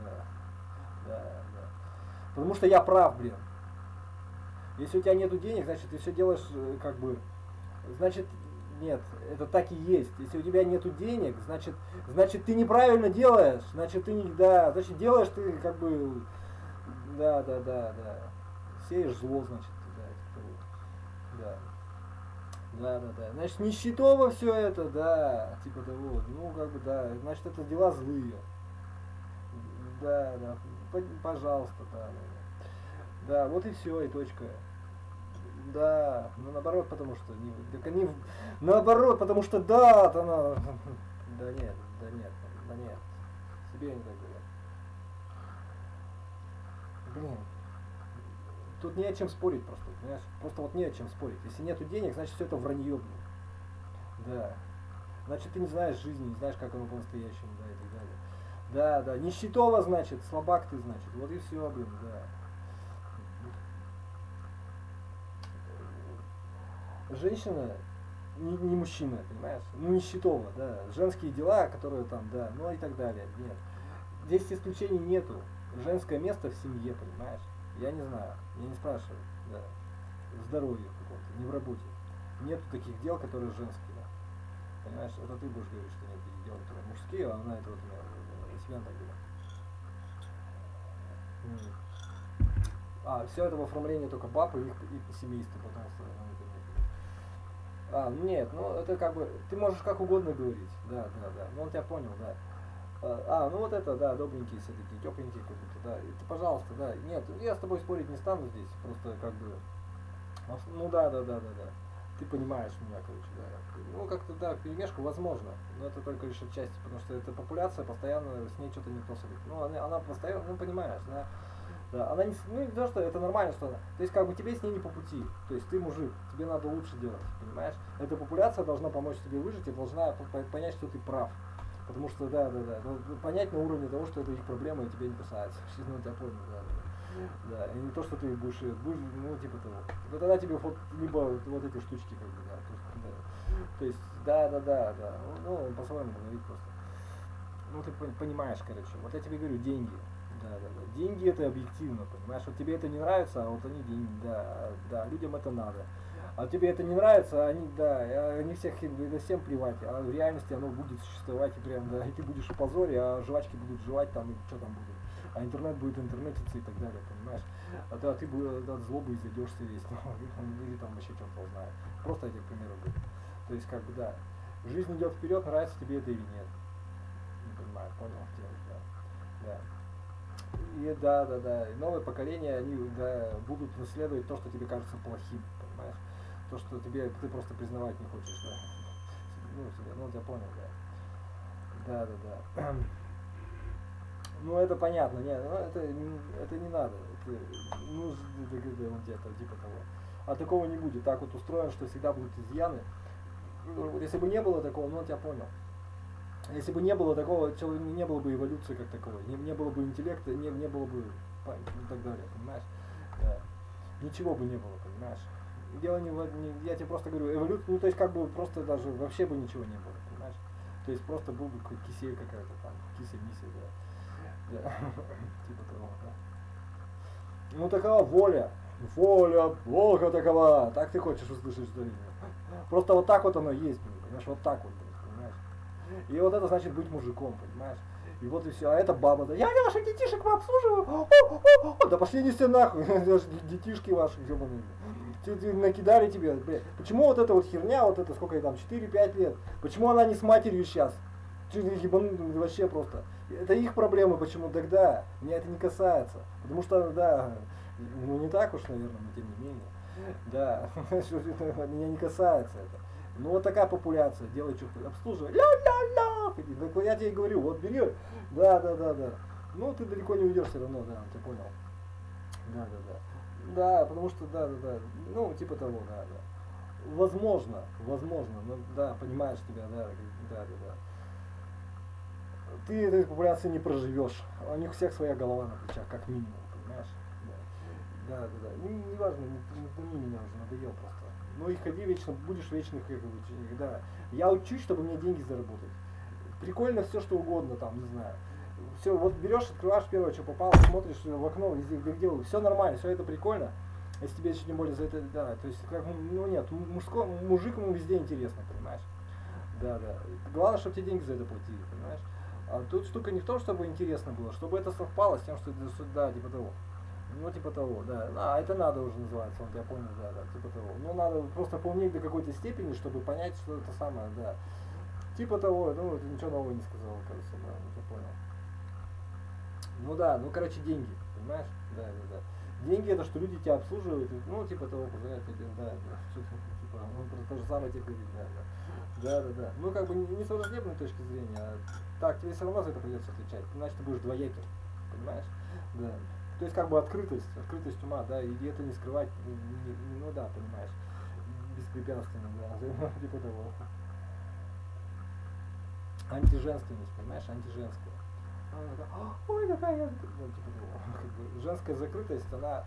да. Потому что я прав, блин. Если у тебя нету денег, значит, ты все делаешь, как бы, значит, нет, это так и есть. Если у тебя нету денег, значит ты неправильно делаешь, значит ты не, да, значит делаешь ты как бы, да. Сеешь зло, значит, да. Значит, нищетово все это, да, типа того, ну как бы, да, значит это дела злые. Да, пожалуйста, да. Да, вот и все, и точка. Да, ну наоборот, потому что наоборот, потому что да, она, да нет, себе они так говорят. Блин, тут не о чем спорить просто, понимаешь? Просто вот не о чем спорить. Если нету денег, значит все это вранье, блин. Да. Значит ты не знаешь жизни, не знаешь, как оно по-настоящему, да, и так далее. Да, нищетово, значит, слабак ты, значит, вот и все, блин, да. Женщина, не мужчина, понимаешь? Ну, нищетово, да. Женские дела, которые там, да, ну и так далее. Нет. Здесь исключений нету. Женское место в семье, понимаешь? Я не знаю, я не спрашиваю, да. Здоровье какого-то, не в работе. Нету таких дел, которые женские, да. Понимаешь? Это ты будешь говорить, что нет таких дел, которые мужские, а она это вот себя так говорит. Все это в оформлении только баб и их и семейства, потому что ну, нет, ну это как бы, ты можешь как угодно говорить, да, ну он тебя понял, да. Ну вот это, да, добренькие все такие, тепленькие как будто, да, это, пожалуйста, да, нет, я с тобой спорить не стану здесь, просто как бы, ну да, ты понимаешь меня, короче, да, ну как-то, да, перемешку возможно, но это только лишь отчасти, потому что эта популяция постоянно, с ней что-то не то собой, ну она постоянно, ну понимаешь, да, она не, ну не то, что это нормально, что она, то есть как бы тебе с ней не по пути, то есть ты мужик, тебе надо лучше делать, понимаешь? Эта популяция должна помочь тебе выжить и должна понять, что ты прав, потому что, да, понять на уровне того, что это их проблема и тебя не касается, ну я понял, да, и не то, что ты будешь, ну типа того, вот тогда тебе либо вот эти штучки как бы, то есть, да, ну он по-своему говорит просто, ну ты понимаешь, короче, вот я тебе говорю, деньги. Да. Деньги это объективно, понимаешь? Вот тебе это не нравится, а вот они деньги, да, людям это надо. А тебе это не нравится, они всем плевать, а в реальности оно будет существовать, и прям, да, и ты будешь в позоре, а жвачки будут жевать там, и что там будет. А интернет будет интернетиться и так далее, понимаешь? А ты от злобы изойдешься весь, или там вообще черт знает. Просто я тебе к примеру говорю. То есть, как бы, да, жизнь идет вперед, нравится тебе это или нет. Не понимаю, понял? Да. И и новое поколение, они будут наследовать то, что тебе кажется плохим, понимаешь? То, что ты просто признавать не хочешь, да. Ну, я понял, да. Да. Ну, это понятно, нет, ну, это не надо. Это типа того. А такого не будет. Так вот устроено, что всегда будут изъяны. Если бы не было такого, ну, я понял. Если бы не было такого, не было бы эволюции как таковой, не было бы интеллекта, не было бы и так далее, понимаешь? Да. Ничего бы не было, понимаешь? Дело я тебе просто говорю, эволюция, ну то есть как бы просто даже вообще бы ничего не было, понимаешь? То есть просто был бы кисель какая-то там, кисель-мисель, да. Типа того, да. Ну такова воля Бога такова, так ты хочешь услышать, что ли? Просто вот так вот оно есть, понимаешь, вот так вот. И вот это значит быть мужиком, понимаешь? И вот и все. А это баба, да, я ваших детишек обслуживаю. Да пошли не все нахуй, детишки ваши, ебаные. Накидали тебе, блядь. Почему вот эта вот херня, вот это сколько ей там, 4-5 лет, почему она не с матерью сейчас? Вообще просто. Это их проблемы, почему тогда. Меня это не касается. Потому что, да, ну не так уж, наверное, но тем не менее. Да, меня не касается это. Ну вот такая популяция, делай что-то, обслуживай, ля-ля-ля, я тебе говорю, вот бери, да, ну ты далеко не уйдешь все равно, да, ты понял, да, потому что, ну типа того, возможно, ну да, понимаешь тебя, да, ты этой популяции не проживешь, у них у всех своя голова на плечах, как минимум, понимаешь, да, не важно, не меня уже надоел просто. Ну и ходи вечно, будешь вечных учеников, да. Я учусь, чтобы мне деньги заработать. Прикольно все, что угодно там, не знаю. Все, вот берешь, открываешь первое, что попало, смотришь в окно, везде, где все нормально, все это прикольно. Если тебе еще тем более за это, да, то есть, как, ну нет, мужик ему везде интересно, понимаешь? Да. Главное, чтобы тебе деньги за это платили, понимаешь? А тут штука не в том, чтобы интересно было, чтобы это совпало с тем, что, да, типа того. Ну, типа того, да. Это надо уже называется, вот я понял, да, типа того. Ну, надо просто поумнеть до какой-то степени, чтобы понять, что это самое, да. Типа того, ну, это ничего нового не сказал, кажется, да, я понял. Ну да, ну, короче, деньги, понимаешь? Да. Деньги это, что люди тебя обслуживают, ну, типа того, позволяют тебе, да, типа, ну, то же самое тебе говорит, да. Ну, как бы не с враждебной точки зрения, а так, тебе все равно за это придется отвечать, иначе ты будешь двояким, понимаешь? Да. То есть как бы открытость ума, да, и это не скрывать, ну да, понимаешь, беспрепятственно, да, типа того. Антиженственность, понимаешь, антиженская. Ой, какая я, ну, типа того. Женская закрытость, она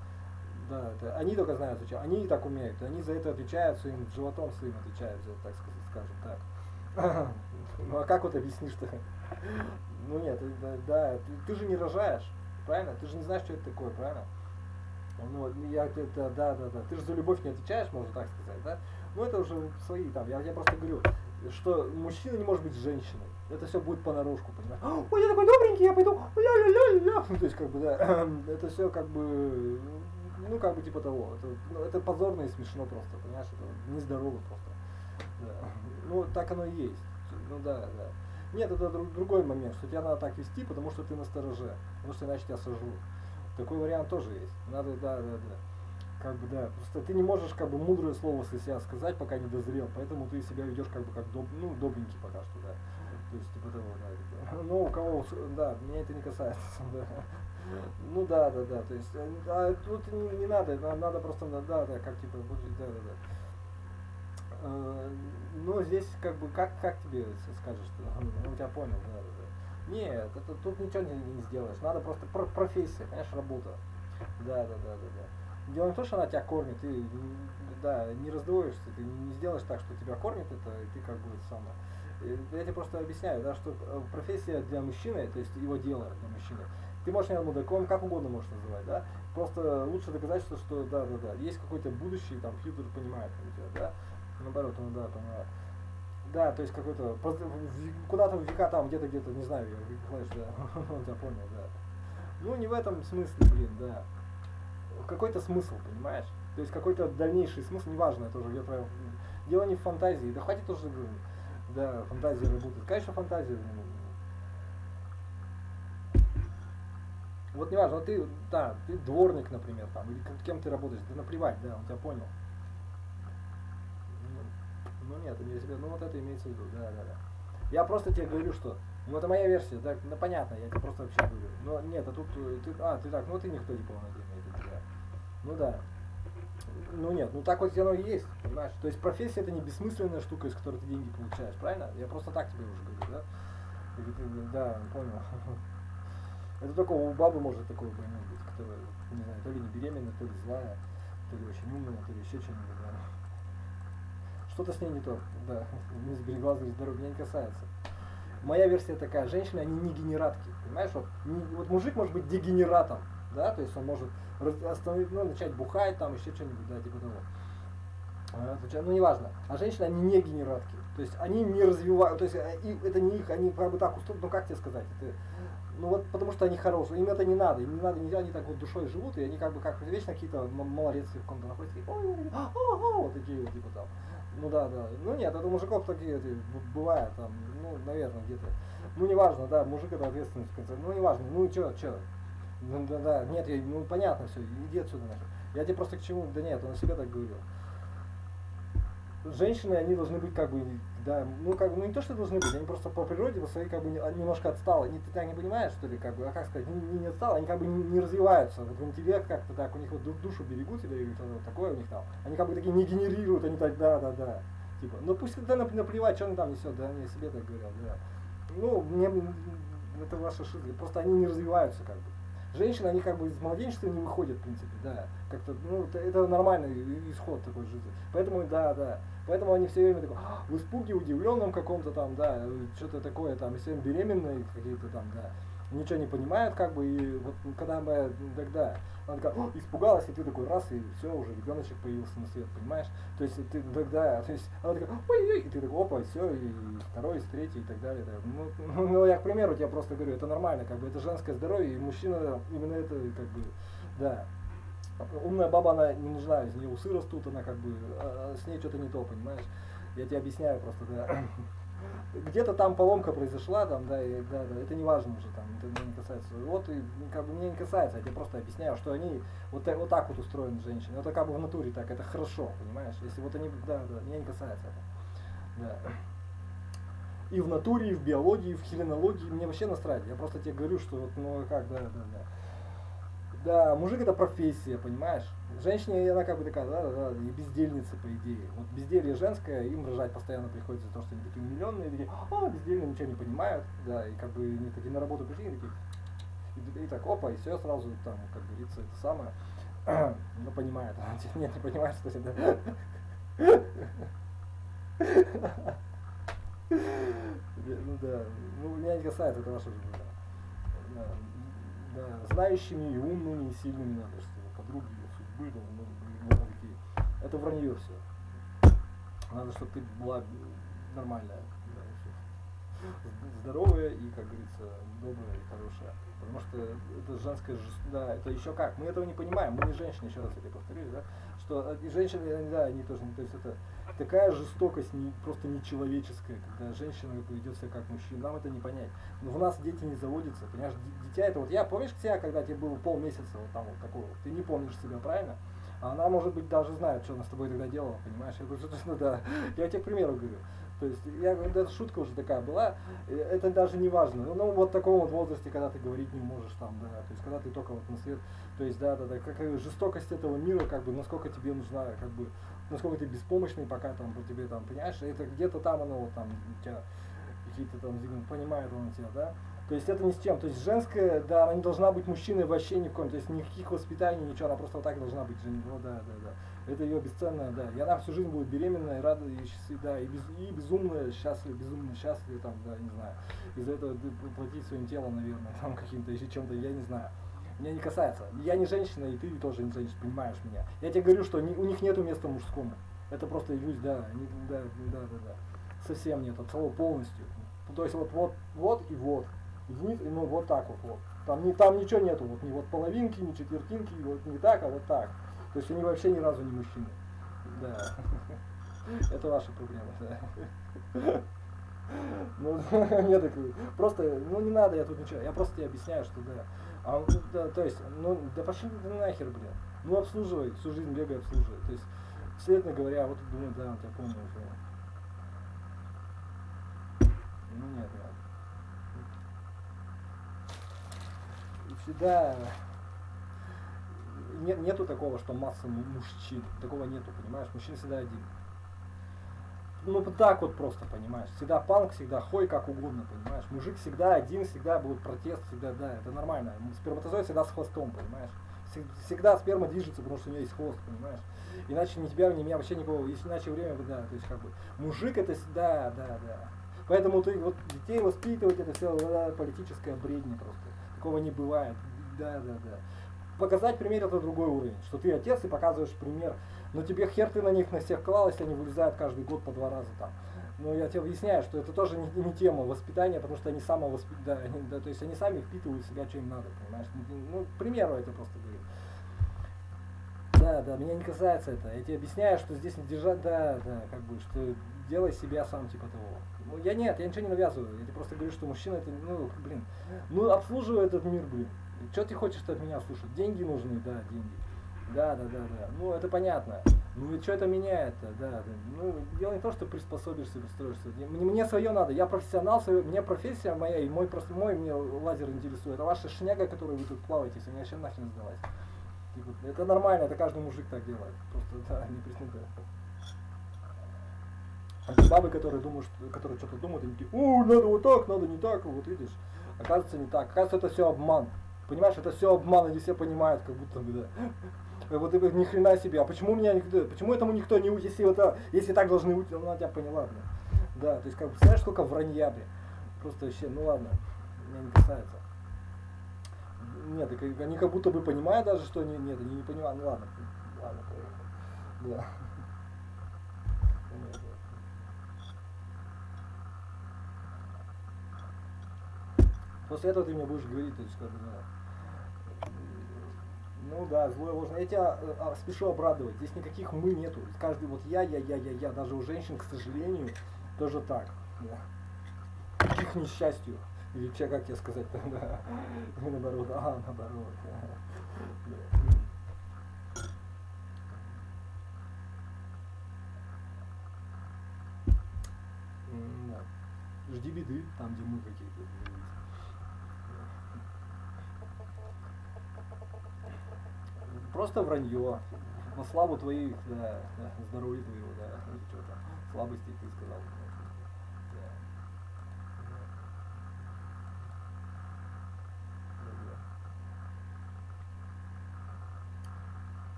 да, это, они только знают, зачем, они так умеют, они за это отвечают, своим животом своим отвечают за это, так сказать, скажем так. Ну а как вот объяснишь-то? Ну нет, да, ты же не рожаешь, правильно? Ты же не знаешь, что это такое, правильно? Ну, да, ты же за любовь не отвечаешь, можно так сказать, да? Ну это уже свои там, я просто говорю, что мужчина не может быть женщиной. Это все будет понарошку, понимаешь? Ой, я такой добренький, я пойду, ля-ля-ля-ля. То есть, как бы, да, это все как бы, ну, как бы типа того. Это позорно и смешно просто, понимаешь? Это нездорово просто. Да. Ну, так оно и есть. Ну, да. Нет, это другой момент, что тебя надо так вести, потому что ты настороже, потому что иначе тебя сожрут. Такой вариант тоже есть. Надо, да. Как бы, да, просто ты не можешь как бы мудрое слово со себя сказать, пока не дозрел, поэтому ты себя ведешь как бы как добренький пока что, да. То есть типа того, да. Ну, у кого, да, меня это не касается, да. Ну да, то есть, тут не надо, надо просто, да, как типа, да. Ну, здесь как бы, как тебе скажешь, ну, тебя понял, да. Нет, это тут ничего не сделаешь, надо просто профессия, понимаешь, работа. Да. Дело не в том, что она тебя кормит, ты не раздвоишься, ты не сделаешь так, что тебя кормит это, и ты как бы это самое. Я тебе просто объясняю, да, что профессия для мужчины, то есть его дело для мужчины, ты можешь меня мудаком, как угодно можешь называть, да, просто лучше доказательство, что да, есть какой-то будущий, там, фьючер понимает, да, наоборот, он, да, понимает. Да, то есть какой-то, куда-то в века там, где-то, не знаю, я да, он тебя понял, да. Ну, не в этом смысле, блин, да. Какой-то смысл, понимаешь? То есть какой-то дальнейший смысл, неважно, это уже где-то дело не в фантазии, да хватит тоже, да, фантазия работает. Конечно, фантазия. Вот неважно, вот ты дворник, например, там, или кем ты работаешь, да наплевать, да, он тебя понял. Ну нет, вот это имеется в виду, да. Я просто тебе говорю, что, ну это моя версия, да, ну понятно, я тебе просто вообще говорю. Но нет, а тут ты так, ну ты никто диплом не имеет, да. Ну да. Ну нет, ну так вот оно и есть, понимаешь? То есть профессия это не бессмысленная штука, из которой ты деньги получаешь, правильно? Я просто так тебе уже говорю, да? Да, понял. Это только у бабы может такое быть, которая, не знаю, то ли не беременная, то ли злая, то ли очень умная, то ли еще что-нибудь, да. Что-то с ней не то, да, не сберегла здоровье, меня не касается. Моя версия такая, женщины, они не генератки, понимаешь? Вот мужик может быть дегенератом, да, то есть он может остановить, начать бухать, там, еще что-нибудь, да, типа того. Ну, неважно. А женщины, они не генератки, то есть они не развивают, то есть это не их, они как бы так устроены, ну, как тебе сказать, это, ну, вот потому что они хорошие, им это не надо, они так вот душой живут, и они как бы, как вечно какие-то малолетки в каком-то находятся, вот такие вот, типа там. Ну да, ну нет, это у мужиков такие бывает, там, ну, наверное, где-то. Ну, неважно, да, мужик это ответственность в конце, ну, неважно, ну, чё. Ну, да, нет, ну, понятно все, иди отсюда нафиг. Я тебе просто к чему, да нет, он о себе так говорил. Женщины, они должны быть как бы, да, ну не то, что должны быть, они просто по природе, по своей как бы немножко отсталы. Ты так не понимаешь, что ли, как бы, а как сказать, не отсталы, они как бы не развиваются. Вот в интеллект как-то так, у них вот душу берегут или вот такое у них там. Они как бы такие не генерируют, они так, да. Типа, ну пусть тогда наплевать, что он там несет, да, они себе так говорят, да. Ну, мне это ваша шиза, просто они не развиваются как бы. Женщины, они как бы из младенчества не выходят, в принципе, да. Как-то, ну, это нормальный исход такой жизни. Поэтому, да. Поэтому они все время такой, в испуге, удивленном каком-то там, да, что-то такое там, и все время беременные какие-то там, да. Ничего не понимают, как бы, и вот когда мы тогда, она такая, испугалась, и ты такой раз, и все, уже ребеночек появился на свет, понимаешь? То есть ты тогда, то есть она такая, ой, и ты такой, опа, все, и второй, и третий, и так далее. Ну, я, к примеру, тебе просто говорю, это нормально, как бы, это женское здоровье, и мужчина именно это, как бы, да. Умная баба, она не нужна, из нее усы растут, она как бы, с ней что-то не то, понимаешь? Я тебе объясняю просто, да. Где-то там поломка произошла, там, да, это не важно уже, там, это меня не касается. Вот, и как бы меня не касается, я тебе просто объясняю, что они вот так вот устроены женщины. Это как бы в натуре так, это хорошо, понимаешь? Если вот они, да, меня не касается это. Да. И в натуре, и в биологии, и в хеленологии, мне вообще насрать. Я просто тебе говорю, что вот, ну как, да. Да, мужик это профессия, понимаешь? Женщина, она как бы такая, да, и бездельница, по идее. Вот безделье женское, им рожать постоянно приходится за то, что они такие умиленные, такие, бездельные, ничего не понимают, да, и как бы они такие на работу пришли, и такие, и так, опа, и все сразу там, как говорится, это самое. Ну, понимает. Нет, не понимает, что это... Ну да, ну меня не касается, это ваша жизнь, да. Да, знающими и умными, и сильными надо, что подруги судьбы, ну, такие. Это вранье все. Надо, чтобы ты была нормальная, да, здоровая и, как говорится, добрая и хорошая. Потому что это женская, да, это еще как, мы этого не понимаем, мы не женщины, еще раз я повторюсь, да, что и женщины, да, они тоже, то есть это такая жестокость, просто нечеловеческая, когда женщина ведет себя как мужчина, нам это не понять. Но в нас дети не заводятся, понимаешь, дитя это вот, помнишь тебя, когда тебе было полмесяца, вот там вот такого, ты не помнишь себя, правильно? А она, может быть, даже знает, что она с тобой тогда делала, понимаешь? Я говорю, что, да, я тебе к примеру говорю. То есть, я говорю, да, шутка уже такая была, это даже не важно. Ну, вот в таком вот возрасте, когда ты говорить не можешь там, да, то есть, когда ты только вот на свет, то есть, да, какая жестокость этого мира, как бы, насколько тебе нужна, как бы, насколько ты беспомощный, пока там, по тебе там, понимаешь, это где-то там оно вот там, у тебя какие-то там, понимает он тебя, да. То есть это ни с чем. То есть женская, да, она не должна быть мужчиной вообще ни в коем. То есть никаких воспитаний, ничего, она просто вот так должна быть. Ну, да. Это ее бесценная, да. И она всю жизнь будет беременная, и рада, и безумно счастлива, там, да, не знаю. Из-за этого платить своим телом, наверное, там каким-то еще чем-то, я не знаю. Меня не касается. Я не женщина, и ты тоже не женщина, понимаешь меня. Я тебе говорю, что у них нету места мужскому. Это просто иллюзия, да. Совсем нет, целого полностью. То есть вот и вот. Ну вот так вот. Там ничего нету, вот ни вот половинки, ни четвертинки, вот не так, а вот так. То есть они вообще ни разу не мужчины. Да. Это ваша проблема, да. Ну, нет, просто, ну не надо, я тут ничего, я просто тебе объясняю, что да. Да, то есть, ну, да пошли ты нахер, блин. Ну обслуживай, всю жизнь бегай, обслуживай. То есть, следовательно говоря, вот думаю, да, он тебя понял уже. Ну нет. Всегда нету такого, что масса мужчин. Такого нету, понимаешь? Мужчина всегда один. Ну так вот просто, понимаешь? Всегда панк, всегда хой, как угодно, понимаешь? Мужик всегда один, всегда будет протест, всегда, да, это нормально. Сперматозоид всегда с хвостом, понимаешь? Всегда сперма движется, потому что у нее есть хвост, понимаешь? Иначе ни тебя, ни меня вообще никого, если иначе время, да, то есть как бы мужик это всегда, да. Поэтому ты вот детей воспитывать, это все политическая бредня просто. Такого не бывает. Да. Показать пример это другой уровень. Что ты отец и показываешь пример. Но тебе хер ты на них на всех клал, если они вылезают каждый год по 2 раза там. Но я тебе объясняю, что это тоже не тема воспитания, потому что они то есть они сами впитывают в себя, что им надо, понимаешь? Ну, к примеру это просто говорю. Да, меня не касается это. Я тебе объясняю, что здесь не держать, да, как бы, что делай себя сам, типа того. Ну, я ничего не навязываю. Я тебе просто говорю, что мужчина это, ну, обслуживай этот мир, блин. Что ты хочешь-то от меня слушать? Деньги нужны, да, деньги. Да. Ну, это понятно. Ну, и что это меняет-то, да. Ну, дело не то, что приспособишься, пристроишься. Мне свое надо. Я профессионал, мне профессия моя, и мой мне лазер интересует. Это ваша шняга, которой вы тут плаваете, если мне вообще нахрен сдалась. Это нормально, это каждый мужик так делает. Просто, да, не приснуто. А бабы, которые что-то думают, они такие, надо вот так, надо не так, вот видишь. Оказывается, не так. Оказывается, это все обман. Понимаешь, это все обман, они все понимают, как будто бы, да. Вот ни хрена себе, а почему этому никто не учит, если так должны учить, она тебя поняла, блин. Да, то есть, как бы, знаешь, сколько вранья, блин. Просто вообще, ну ладно, меня не касается. Нет, они как будто бы понимают даже, что они не понимают. Ну ладно, да. После этого ты мне будешь говорить, то есть, как бы, да. Ну да, злое ложное. Я тебя спешу обрадовать. Здесь никаких мы нету. Каждый вот я. Даже у женщин, к сожалению, тоже так. Да. К их несчастью. Или как тебе сказать-то, да. Наоборот, наоборот. Да. Жди беды, там, где мы какие-то. Просто вранье. Во славу твоих, да, здоровья твоего, да, что-то, слабости ты сказал.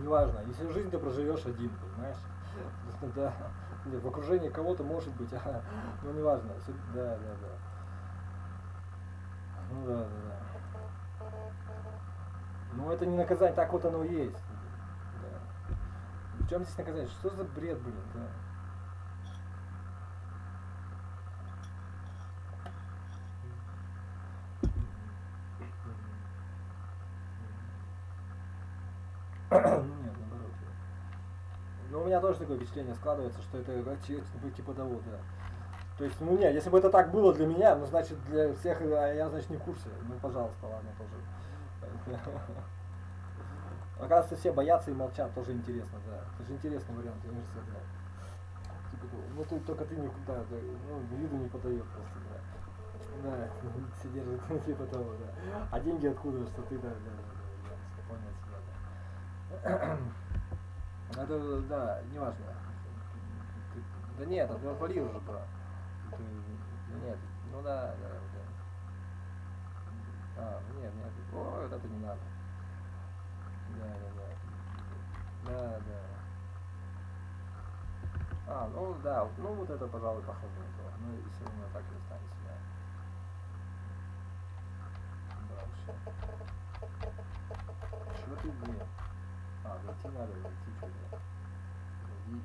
неважно. И всю жизнь ты проживешь один, понимаешь? Да. Нет, в окружении кого-то может быть, ну неважно. Да. Ну да. Ну это не наказание, так вот оно и есть. Да. В чем здесь наказание? Что за бред, блин, да? Нет, наоборот. Ну, у меня тоже такое впечатление складывается, что это типа того, да. То есть, ну нет, если бы это так было для меня, ну значит для всех, а я, значит, не в курсе. Ну, пожалуйста, ладно, тоже. Оказывается, все боятся и молчат, тоже интересно, да. Это же интересный вариант, я не знаю, да. Типа, ну только ты никуда, да, ну, виду не подает просто, да. Да, все держат, типа того, да. А деньги откуда, что ты, да, понять себя, да. Это, да, неважно. Да нет, отвали уже, брат. Нет, ну да. Нет, о, вот это не надо. Да. Ну да, ну вот это, пожалуй, похоже на то. Ну и все равно так и останется, да. Вообще. Что ты, блин? Зайти надо, что-то. Зайди.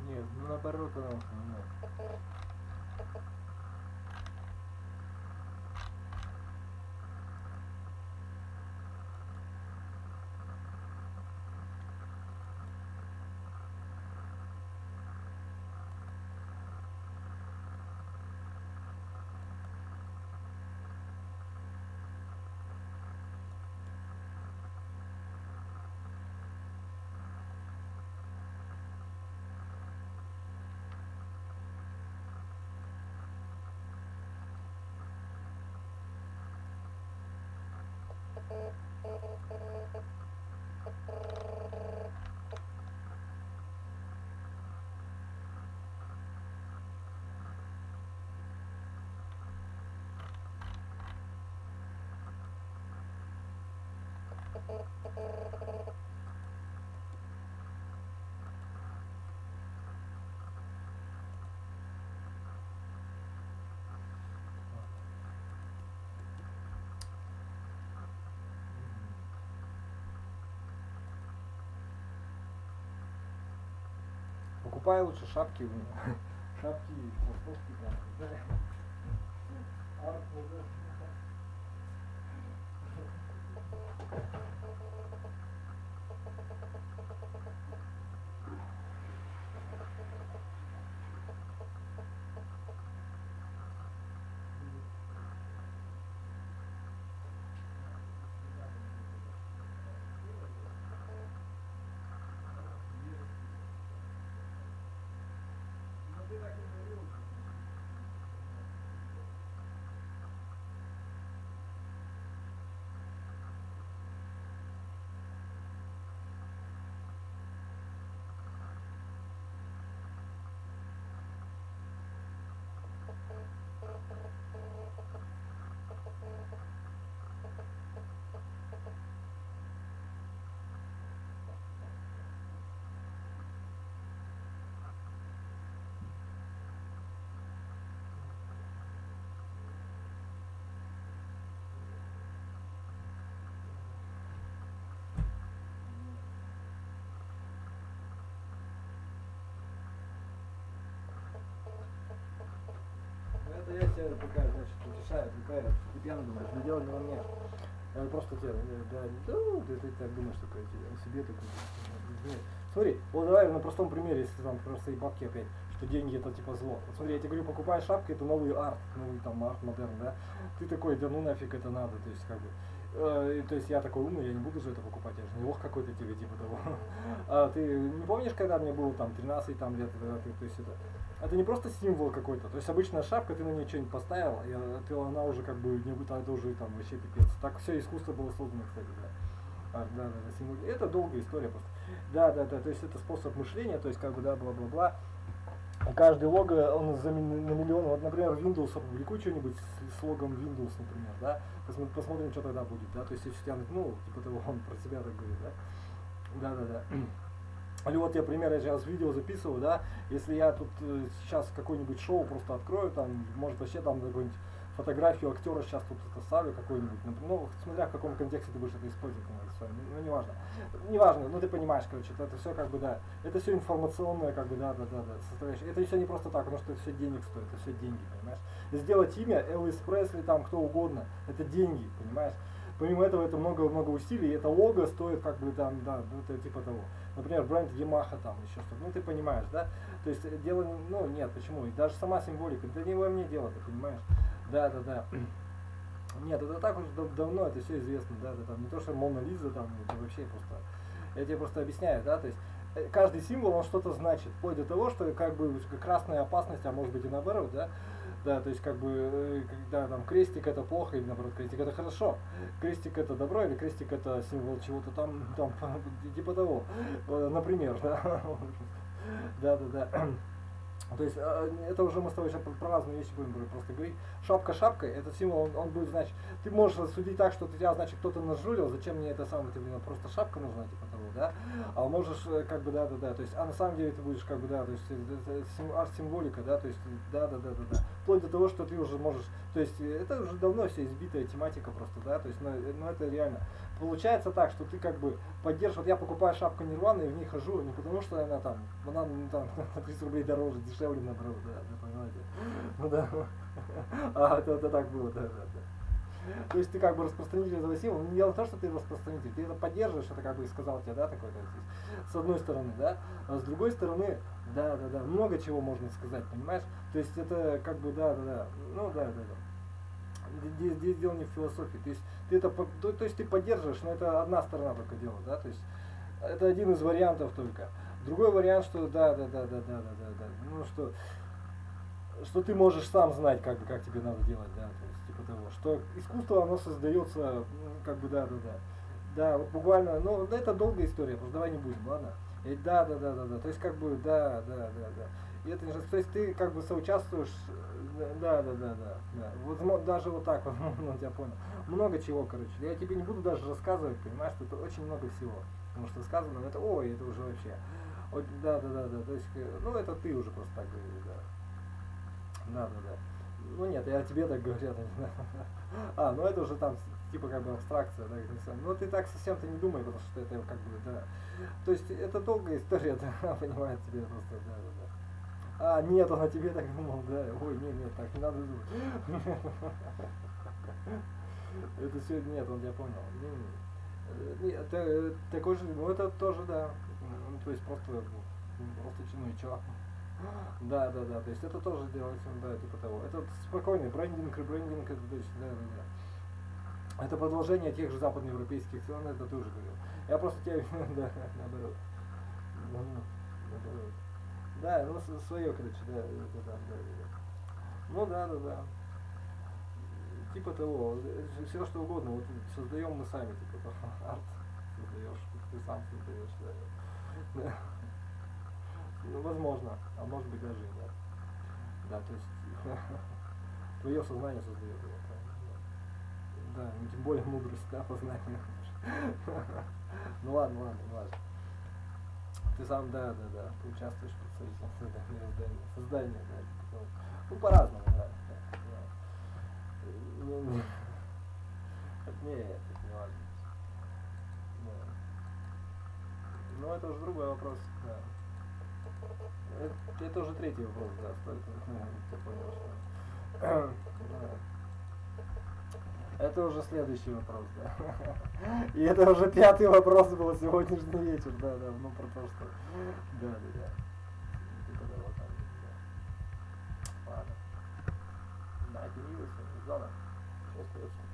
Нет, ну наоборот, потому что нет. Покупай лучше шапки, шапки, толстовки, да. тебя пока, значит, утешают, фортепиано думаешь, да дело не во мне. Я просто тебе, ты так думаешь только о себе, такой. Смотри, вот давай на простом примере, если там просто и бабки опять, что деньги это типа зло. Вот смотри, я тебе говорю, покупаешь шапку, это новый арт, новый там арт модерн, да? Ты такой, да ну нафиг это надо, то есть как бы. То есть я такой умный, я не буду же это покупать, я же не лох какой-то тебе типа того. А ты не помнишь, когда мне было там 13 там, лет, то есть это не просто символ какой-то, то есть обычная шапка, ты на нее что-нибудь поставил, и она уже как бы не будет, это уже там вообще пипец. Так все искусство было создано, кстати, да. Да, символ. Это долгая история просто. Да, то есть это способ мышления, то есть как бы, да, бла-бла-бла. Каждый лого, он на миллион. Вот, например, Windows опубликуй что-нибудь с логом Windows, например, да, посмотрим, что тогда будет, да, то есть если тебя, ну, типа того, он про себя так говорит, да. Или вот я, пример, я сейчас видео записываю, да, если я тут сейчас какое-нибудь шоу просто открою, там, может вообще там какую-нибудь фотографию актера сейчас тут ставлю какой-нибудь, ну, смотря в каком контексте ты будешь это использовать, ну, неважно, ну, ты понимаешь, короче, это все как бы, да, это все информационное, как бы, да, составляющее, это все не просто так, потому что это все денег стоит, это все деньги, понимаешь, и сделать имя, Элвис Пресли, там, кто угодно, это деньги, понимаешь. Помимо этого, это много усилий, и это лого стоит, как бы, там, да, ну, это типа того. Например, бренд Yamaha, там, еще что-то, ну, ты понимаешь, да? То есть, дело, ну, нет, почему? И даже сама символика, это не во мне дело, ты понимаешь? Да. Нет, это так уже давно, это все известно, да, не то, что Мона Лиза, там, это вообще просто, я тебе просто объясняю, да, то есть, каждый символ, он что-то значит, вплоть до того, что, как бы, красная опасность, а может быть и наоборот, да, то есть, как бы, когда там крестик это плохо, или наоборот, крестик это хорошо, крестик это добро, или крестик это символ чего-то там, типа того, например, да. То есть это уже мы с тобой сейчас про разные вещи будем просто говорить. Шапка шапкой, этот символ, он будет, значит, ты можешь судить так, что тебя, значит, кто-то нажулил, зачем мне это самое, тебе просто шапка нужна, типа того, да? А можешь, как бы, да, то есть, а на самом деле ты будешь, как бы, да, то есть, арт-символика, да, то есть, да. Вплоть до того, что ты уже можешь, то есть, это уже давно все избитая тематика просто, да, то есть, но это реально. Получается так, что ты как бы поддерживаешь, вот я покупаю шапку Нирваны и в ней хожу, не потому что она там на 30 рублей дороже, дешевле, наоборот, да, понимаете? Ну да, это так было, да. То есть ты как бы распространитель этого символа, не дело в том, что ты распространитель, ты это поддерживаешь, это как бы сказал тебе, да, такое, то есть, с одной стороны, да, а с другой стороны, да, много чего можно сказать, понимаешь? То есть это как бы, да. Здесь дело не в философии, то есть ты это, то есть ты поддерживаешь, но это одна сторона только дела, да, то есть это один из вариантов только. Другой вариант, что ну что ты можешь сам знать, как тебе надо делать, да, то есть типа того, что искусство оно создается, как бы, да, вот буквально, ну это долгая история, просто давай не будем, ладно? И да, то есть как бы, да. И это не же, то есть ты как бы соучаствуешь, да. Вот даже вот так вот, ну, я понял. Много чего, короче. Я тебе не буду даже рассказывать, понимаешь, что это очень много всего. Потому что сказано, это ой, это уже вообще. Вот, да. То есть, ну это ты уже просто так говоришь, да. Ну нет, я тебе так говорю, я не знаю. Ну это уже там типа как бы абстракция, да, ну ты так совсем-то не думай, потому что это как бы, да. То есть это долгая история, да, понимает тебе просто, да. Нет, он о тебе так думал, да. Ой, нет, так не надо думать. Это все, нет, он тебя понял. Нет, такой же, ну это тоже, да. То есть просто ну и чё? Да, то есть это тоже делается, да, типа того. Это спокойный брендинг, ребрендинг, это то есть, да. Это продолжение тех же западноевропейских стран, это ты уже говорил. Я просто тебе, да, наоборот. Да, ну свое, короче, да. Ну да. Типа того, все что угодно, вот создаем мы сами, типа того, арт создаешь, ты сам создаешь, да. Ну, возможно, а может быть даже и нет. Да, то есть твое сознание создает его, да, ну, тем более мудрость, да, познание. Ну ладно, не важно. Ты сам, да, ты участвуешь в процессе создания, да, ну по-разному, да. Нет, это не важно. Но это уже другой вопрос, да. Это уже третий вопрос, да, стоит, ты понял, что Это уже следующий вопрос, да. И это уже 5-й вопрос был сегодняшний вечер, да, ну про то, что... Да. Ладно. Да, переобучения, зона. Сейчас получим.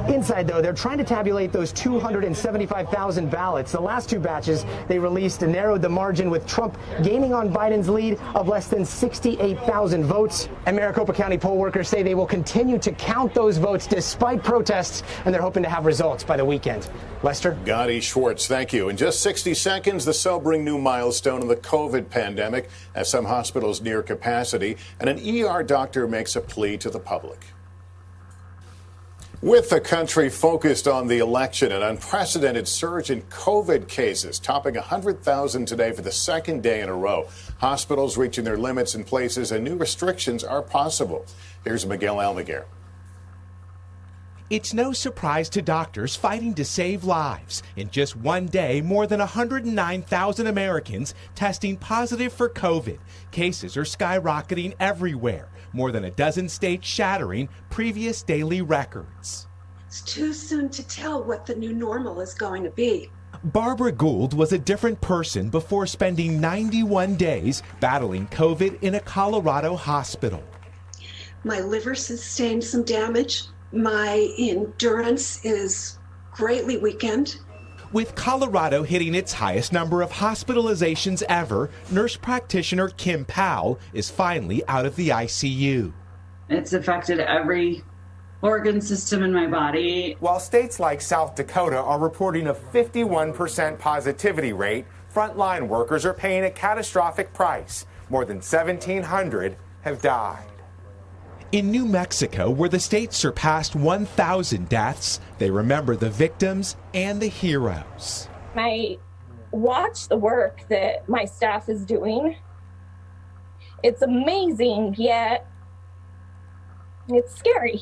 Inside, though, they're trying to tabulate those 275,000 ballots. The last 2 batches they released narrowed the margin, with Trump gaining on Biden's lead of less than 68,000 votes. And Maricopa County poll workers say they will continue to count those votes despite protests, and they're hoping to have results by the weekend. Lester? Gotti Schwartz, thank you. In just 60 seconds, the sobering new milestone of the COVID pandemic as some hospitals near capacity, and an ER doctor makes a plea to the public. With the country focused on the election, an unprecedented surge in COVID cases, topping 100,000 today for the second day in a row. Hospitals reaching their limits in places, and new restrictions are possible. Here's Miguel Almaguer. It's no surprise to doctors fighting to save lives. In just one day, more than 109,000 Americans testing positive for COVID. Cases are skyrocketing everywhere. More than a dozen states shattering previous daily records. It's too soon to tell what the new normal is going to be. Barbara Gould was a different person before spending 91 days battling COVID in a Colorado hospital. My liver sustained some damage. My endurance is greatly weakened. With Colorado hitting its highest number of hospitalizations ever, nurse practitioner Kim Powell is finally out of the ICU. It's affected every organ system in my body. While states like South Dakota are reporting a 51% positivity rate, frontline workers are paying a catastrophic price. More than 1,700 have died. In New Mexico, where the state surpassed 1,000 deaths, they remember the victims and the heroes. I watch the work that my staff is doing. It's amazing, yet it's scary.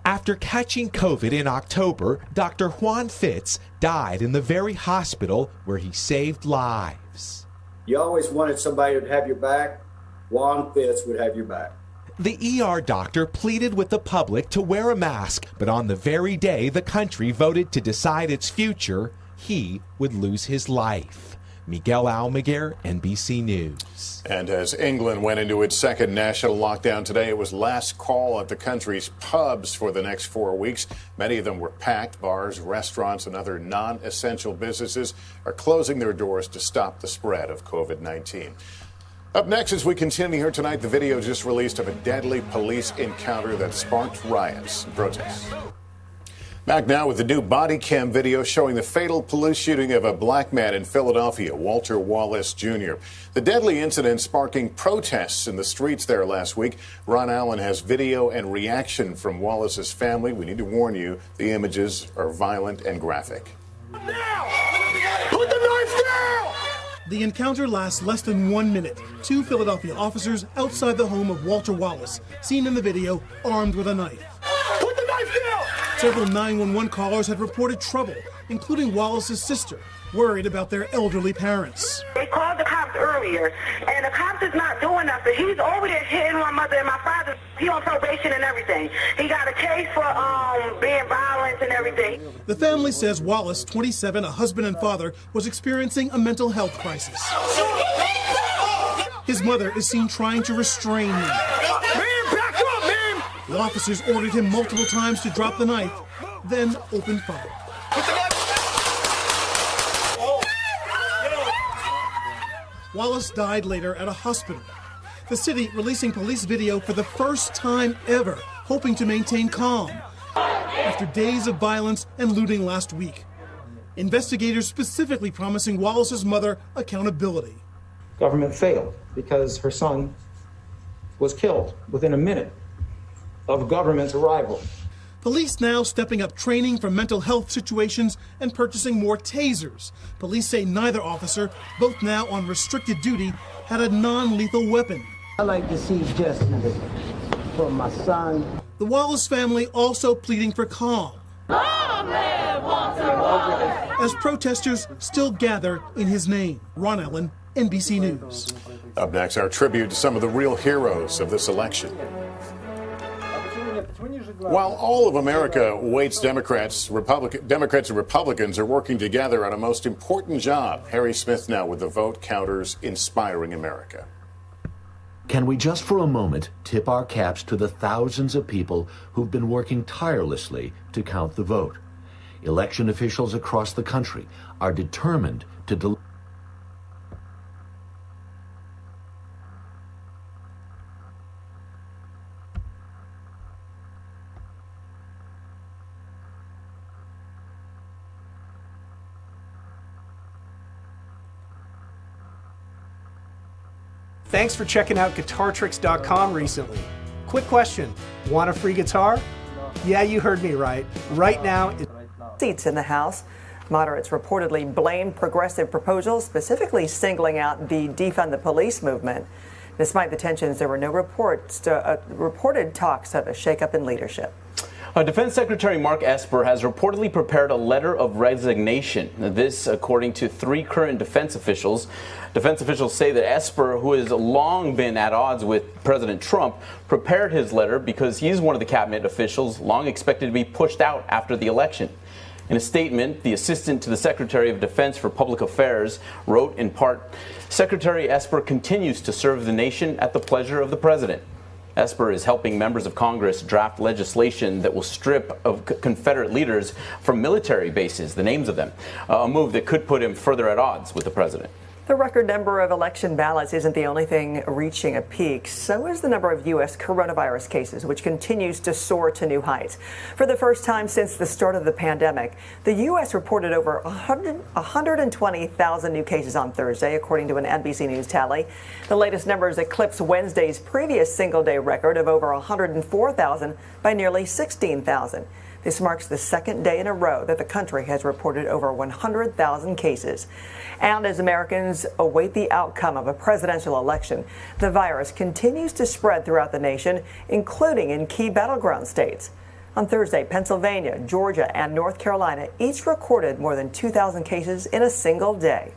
After catching COVID in October, Dr. Juan Fitz died in the very hospital where he saved lives. You always wanted somebody to have your back. Juan Fitz would have your back. The ER doctor pleaded with the public to wear a mask, but on the very day the country voted to decide its future, he would lose his life. Miguel Almaguer, NBC News. And as England went into its second national lockdown today, it was last call at the country's pubs for the next 4 weeks. Many of them were packed. Bars, restaurants, and other non-essential businesses are closing their doors to stop the spread of COVID-19. Up next, as we continue here tonight, the video just released of a deadly police encounter that sparked riots and protests. Back now with the new body cam video showing the fatal police shooting of a black man in Philadelphia, Walter Wallace Jr. The deadly incident sparking protests in the streets there last week. Ron Allen has video and reaction from Wallace's family. We need to warn you, the images are violent and graphic. Now! Put the knife down! The encounter lasts less than 1 minute. 2 Philadelphia officers outside the home of Walter Wallace, seen in the video, armed with a knife. Put the knife down! Several 911 callers had reported trouble, including Wallace's sister, worried about their elderly parents. They called the cops earlier, and the cops is not doing nothing. He's over there hitting my mother and my father. He on probation and everything. He got a case for being violent and everything. The family says Wallace, 27, a husband and father, was experiencing a mental health crisis. His mother is seen trying to restrain him. Man, back up, man! The officers ordered him multiple times to drop the knife, then opened fire. Wallace died later at a hospital. The city releasing police video for the first time ever, hoping to maintain calm after days of violence and looting last week. Investigators specifically promising Wallace's mother accountability. Government failed because her son was killed within a minute of government's arrival. Police now stepping up training for mental health situations and purchasing more tasers. Police say neither officer, both now on restricted duty, had a non-lethal weapon. I like to see justice for my son. The Wallace family also pleading for calm. As protesters still gather in his name. Ron Allen, NBC News. Up next, our tribute to some of the real heroes of this election. While all of America waits, Democrats and Republicans are working together on a most important job. Harry Smith now with the vote counters inspiring America. Can we just for a moment tip our caps to the thousands of people who've been working tirelessly to count the vote? Election officials across the country are determined to deliver. Thanks for checking out GuitarTricks.com recently. Quick question, want a free guitar? Yeah, you heard me right. Right now, seats in the House. Moderates reportedly blamed progressive proposals, specifically singling out the defund the police movement. Despite the tensions, there were no reported talks of a shakeup in leadership. Defense Secretary Mark Esper has reportedly prepared a letter of resignation. This, according to 3 current defense officials. Defense officials say that Esper, who has long been at odds with President Trump, prepared his letter because he's one of the cabinet officials long expected to be pushed out after the election. In a statement, the assistant to the Secretary of Defense for Public Affairs wrote in part, "Secretary Esper continues to serve the nation at the pleasure of the President." Esper is helping members of Congress draft legislation that will strip of Confederate leaders from military bases, the names of them, a move that could put him further at odds with the President. The record number of election ballots isn't the only thing reaching a peak. So is the number of U.S. coronavirus cases, which continues to soar to new heights. For the first time since the start of the pandemic, the U.S. reported over 120,000 new cases on Thursday, according to an NBC News tally. The latest numbers eclipse Wednesday's previous single-day record of over 104,000 by nearly 16,000. This marks the second day in a row that the country has reported over 100,000 cases. And as Americans await the outcome of a presidential election, the virus continues to spread throughout the nation, including in key battleground states. On Thursday, Pennsylvania, Georgia, and North Carolina each recorded more than 2,000 cases in a single day.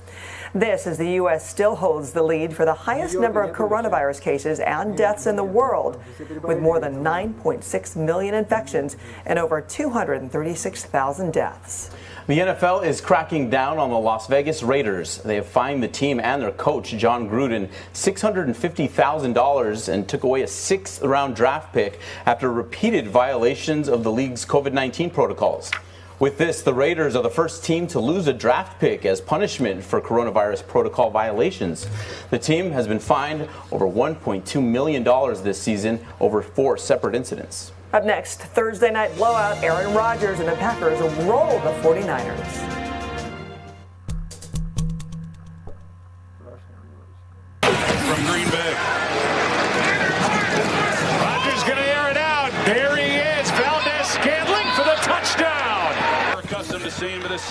This as the U.S. still holds the lead for the highest number of coronavirus cases and deaths in the world, with more than 9.6 million infections and over 236,000 deaths. The NFL is cracking down on the Las Vegas Raiders. They have fined the team and their coach, John Gruden, $650,000 and took away a 6th-round draft pick after repeated violations of the league's COVID-19 protocols. With this, the Raiders are the first team to lose a draft pick as punishment for coronavirus protocol violations. The team has been fined over $1.2 million this season over 4 separate incidents. Up next, Thursday night blowout, Aaron Rodgers and the Packers roll the 49ers. From Green Bay. Rodgers going to air it out. There he is. Valdez-Scantling for the touchdown.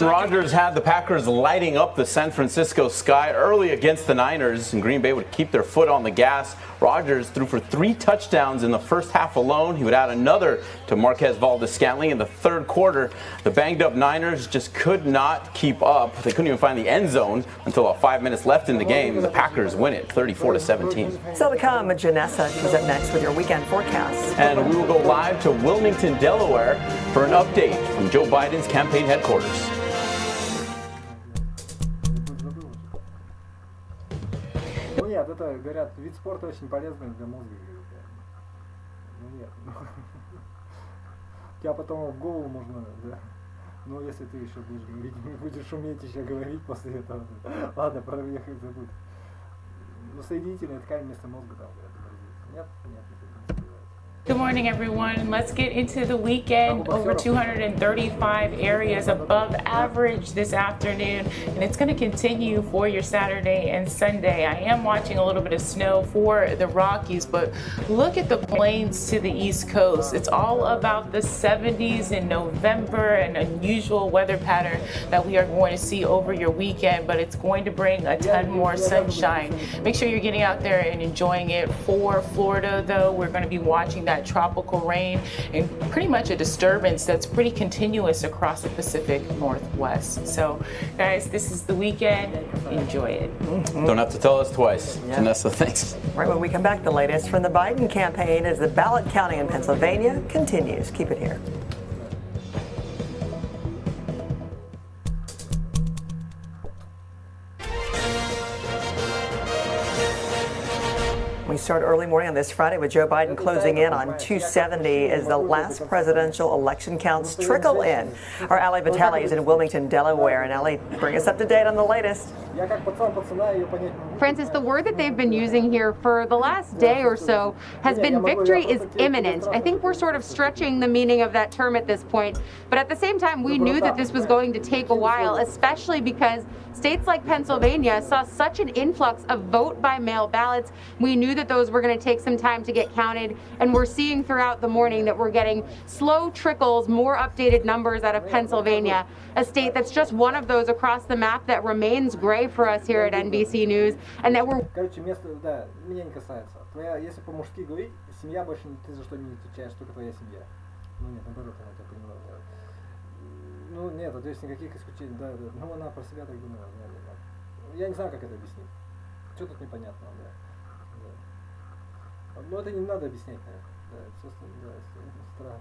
Rodgers had the Packers lighting up the San Francisco sky early against the Niners, and Green Bay would keep their foot on the gas. Rodgers threw for 3 touchdowns in the first half alone. He would add another to Marquez Valdez-Scantling in the third quarter. The banged-up Niners just could not keep up. They couldn't even find the end zone until about 5 minutes left in the game. The Packers win it 34-17. Still to come, Janessa, she's up next with your weekend forecast. And we will go live to Wilmington, Delaware for an update from Joe Biden's campaign headquarters. Ну нет, это, говорят, вид спорта очень полезный для мозга. Ну нет. Тебя потом в голову можно, да. Ну если ты еще будешь уметь еще говорить после этого. Ладно, проехать забудь. Ну соединительная ткань вместо мозга там, говорят, нет, нет. Good morning, everyone. Let's get into the weekend. Over 235 areas above average this afternoon, and it's going to continue for your Saturday and Sunday. I am watching a little bit of snow for the Rockies, but look at the plains to the East Coast. It's all about the 70s in November, an unusual weather pattern that we are going to see over your weekend, but it's going to bring a ton more sunshine. Make sure you're getting out there and enjoying it. For Florida, though, we're going to be watching that that tropical rain and pretty much a disturbance that's pretty continuous across the Pacific Northwest. So, guys, this is the weekend. Enjoy it. Don't have to tell us twice. Yeah. Vanessa, thanks. Right when we come back, the latest from the Biden campaign as the ballot counting in Pennsylvania continues. Keep it here. We start early morning on this Friday with Joe Biden closing in on 270 as the last presidential election counts trickle in. Our Ali Vitale is in Wilmington, Delaware. And Ali, bring us up to date on the latest. Francis, the word that they've been using here for the last day or so has been victory is imminent. I think we're sort of stretching the meaning of that term at this point. But at the same time, we knew that this was going to take a while, especially because states like Pennsylvania saw such an influx of vote-by-mail ballots. We knew that those were going to take some time to get counted, and we're seeing throughout the morning that we're getting slow trickles, more updated numbers out of Pennsylvania, a state that's just one of those across the map that remains gray for us here at NBC News, and that we're... Короче, место, да, меня не касается. Твоя, если по-мужски говорить, семья больше ты за что не отвечаешь, только твоя семья. Ну нет, наоборот, она тебя понимала. Ну нет, то есть никаких исключений, да, да. Ну она про себя так думала, да. Я не знаю, как это объяснить. Что тут непонятно, да. Но это не надо объяснять, да. Страх.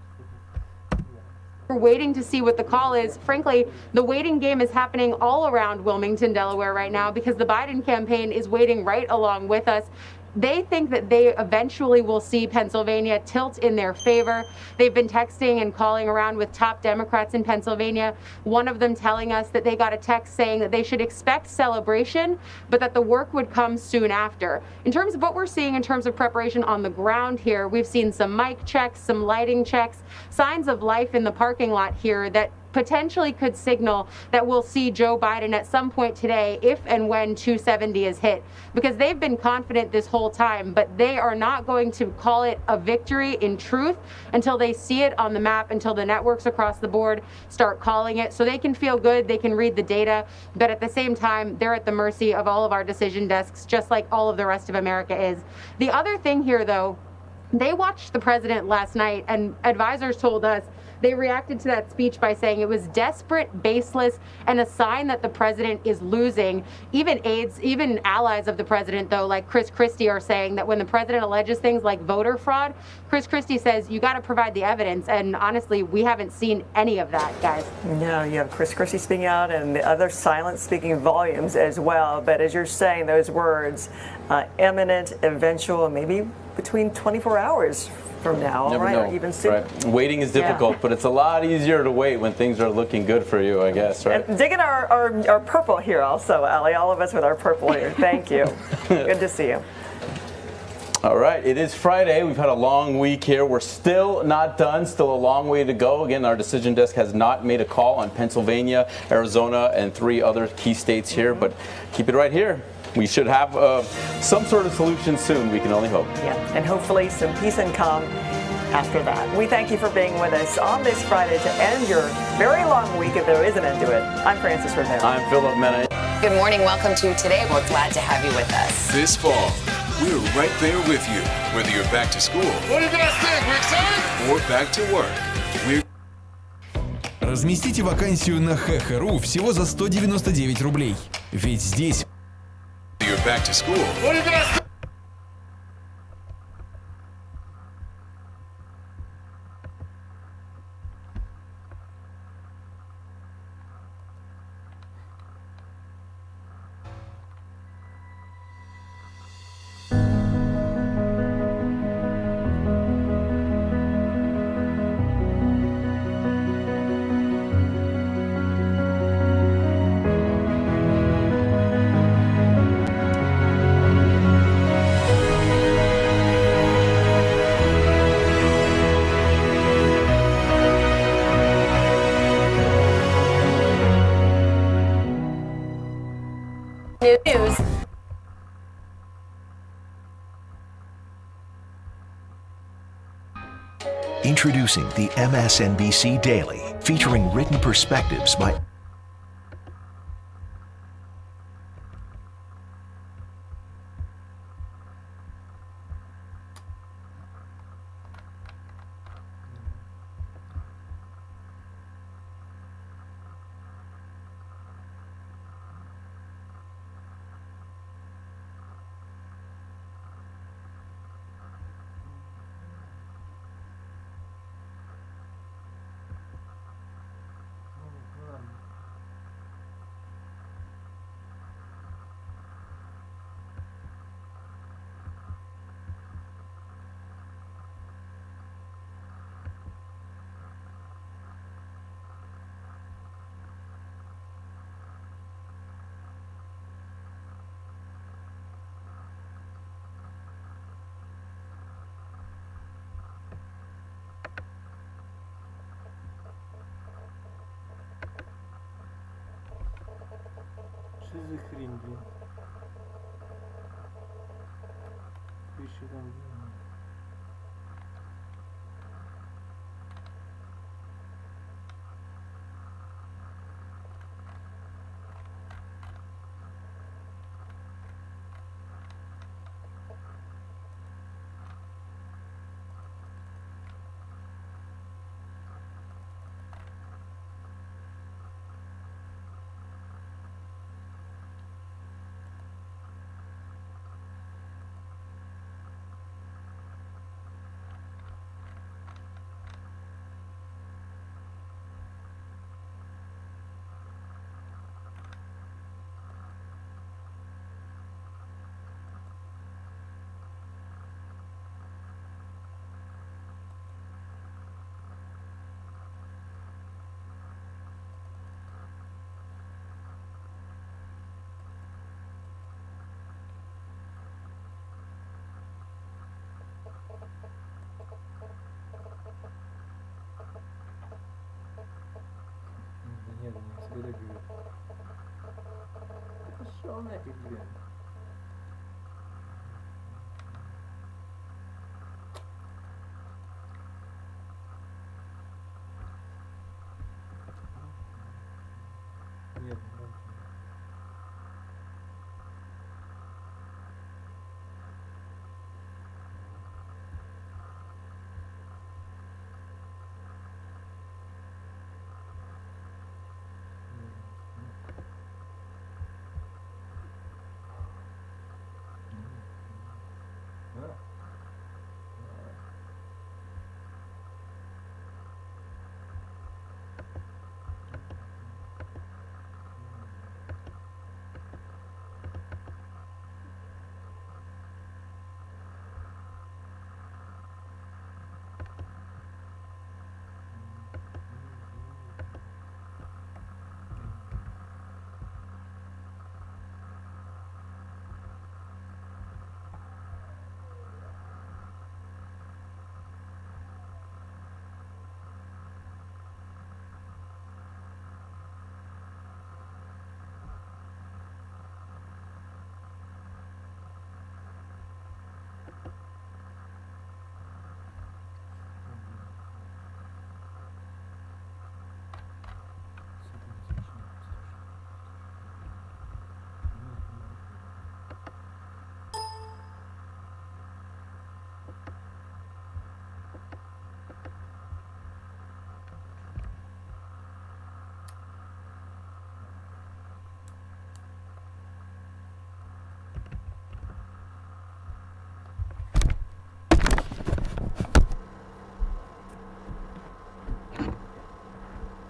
We're waiting to see what the call is. Frankly, the waiting game is happening all around Wilmington, Delaware right now because the Biden campaign is waiting right along with us. They think that they eventually will see Pennsylvania tilt in their favor. They've been texting and calling around with top Democrats in Pennsylvania, one of them telling us that they got a text saying that they should expect celebration, but that the work would come soon after. In terms of what we're seeing in terms of preparation on the ground here, we've seen some mic checks, some lighting checks, signs of life in the parking lot here that potentially could signal that we'll see Joe Biden at some point today if and when 270 is hit, because they've been confident this whole time, but they are not going to call it a victory in truth until they see it on the map, until the networks across the board start calling it, so they can feel good, they can read the data, but at the same time, they're at the mercy of all of our decision desks, just like all of the rest of America is. The other thing here, though, they watched the president last night, and advisors told us they reacted to that speech by saying it was desperate, baseless, and a sign that the president is losing. Even aides, even allies of the president, though, like Chris Christie, are saying that when the president alleges things like voter fraud, Chris Christie says you got to provide the evidence. And honestly, we haven't seen any of that, guys. No, you have Chris Christie speaking out and the other silence speaking volumes as well. But as you're saying those words, imminent, eventual, maybe between 24 hours from now, Never right? know. Or even soon. Right. Waiting is difficult, but it's a lot easier to wait when things are looking good for you, I guess, right? And digging our purple here also, Ali, all of us with our purple here. Thank you. Good to see you. All right, it is Friday. We've had a long week here. We're still not done, still a long way to go. Again, our decision desk has not made a call on Pennsylvania, Arizona, and 3 other key states here, but keep it right here. We should have some sort of solution soon. We can only hope. Yeah, and hopefully some peace and calm after that. We thank you for being with us on this Friday to end your very long week, if there is an end to it. I'm Francis Rivera. I'm Philip Mena. Good morning. Welcome to Today. We're glad to have you with us. This fall, we're right there with you, whether you're back to school. What do you guys think? We're excited? Or back to work. We're... Разместите вакансию на ХХРУ всего за 199 рублей. Ведь здесь... You're back to school. What do you guys think? News. Introducing the MSNBC Daily, featuring written perspectives by за хрень, блин? Еще там... Нет, не тебе говорю. Пошел нафиг, блин.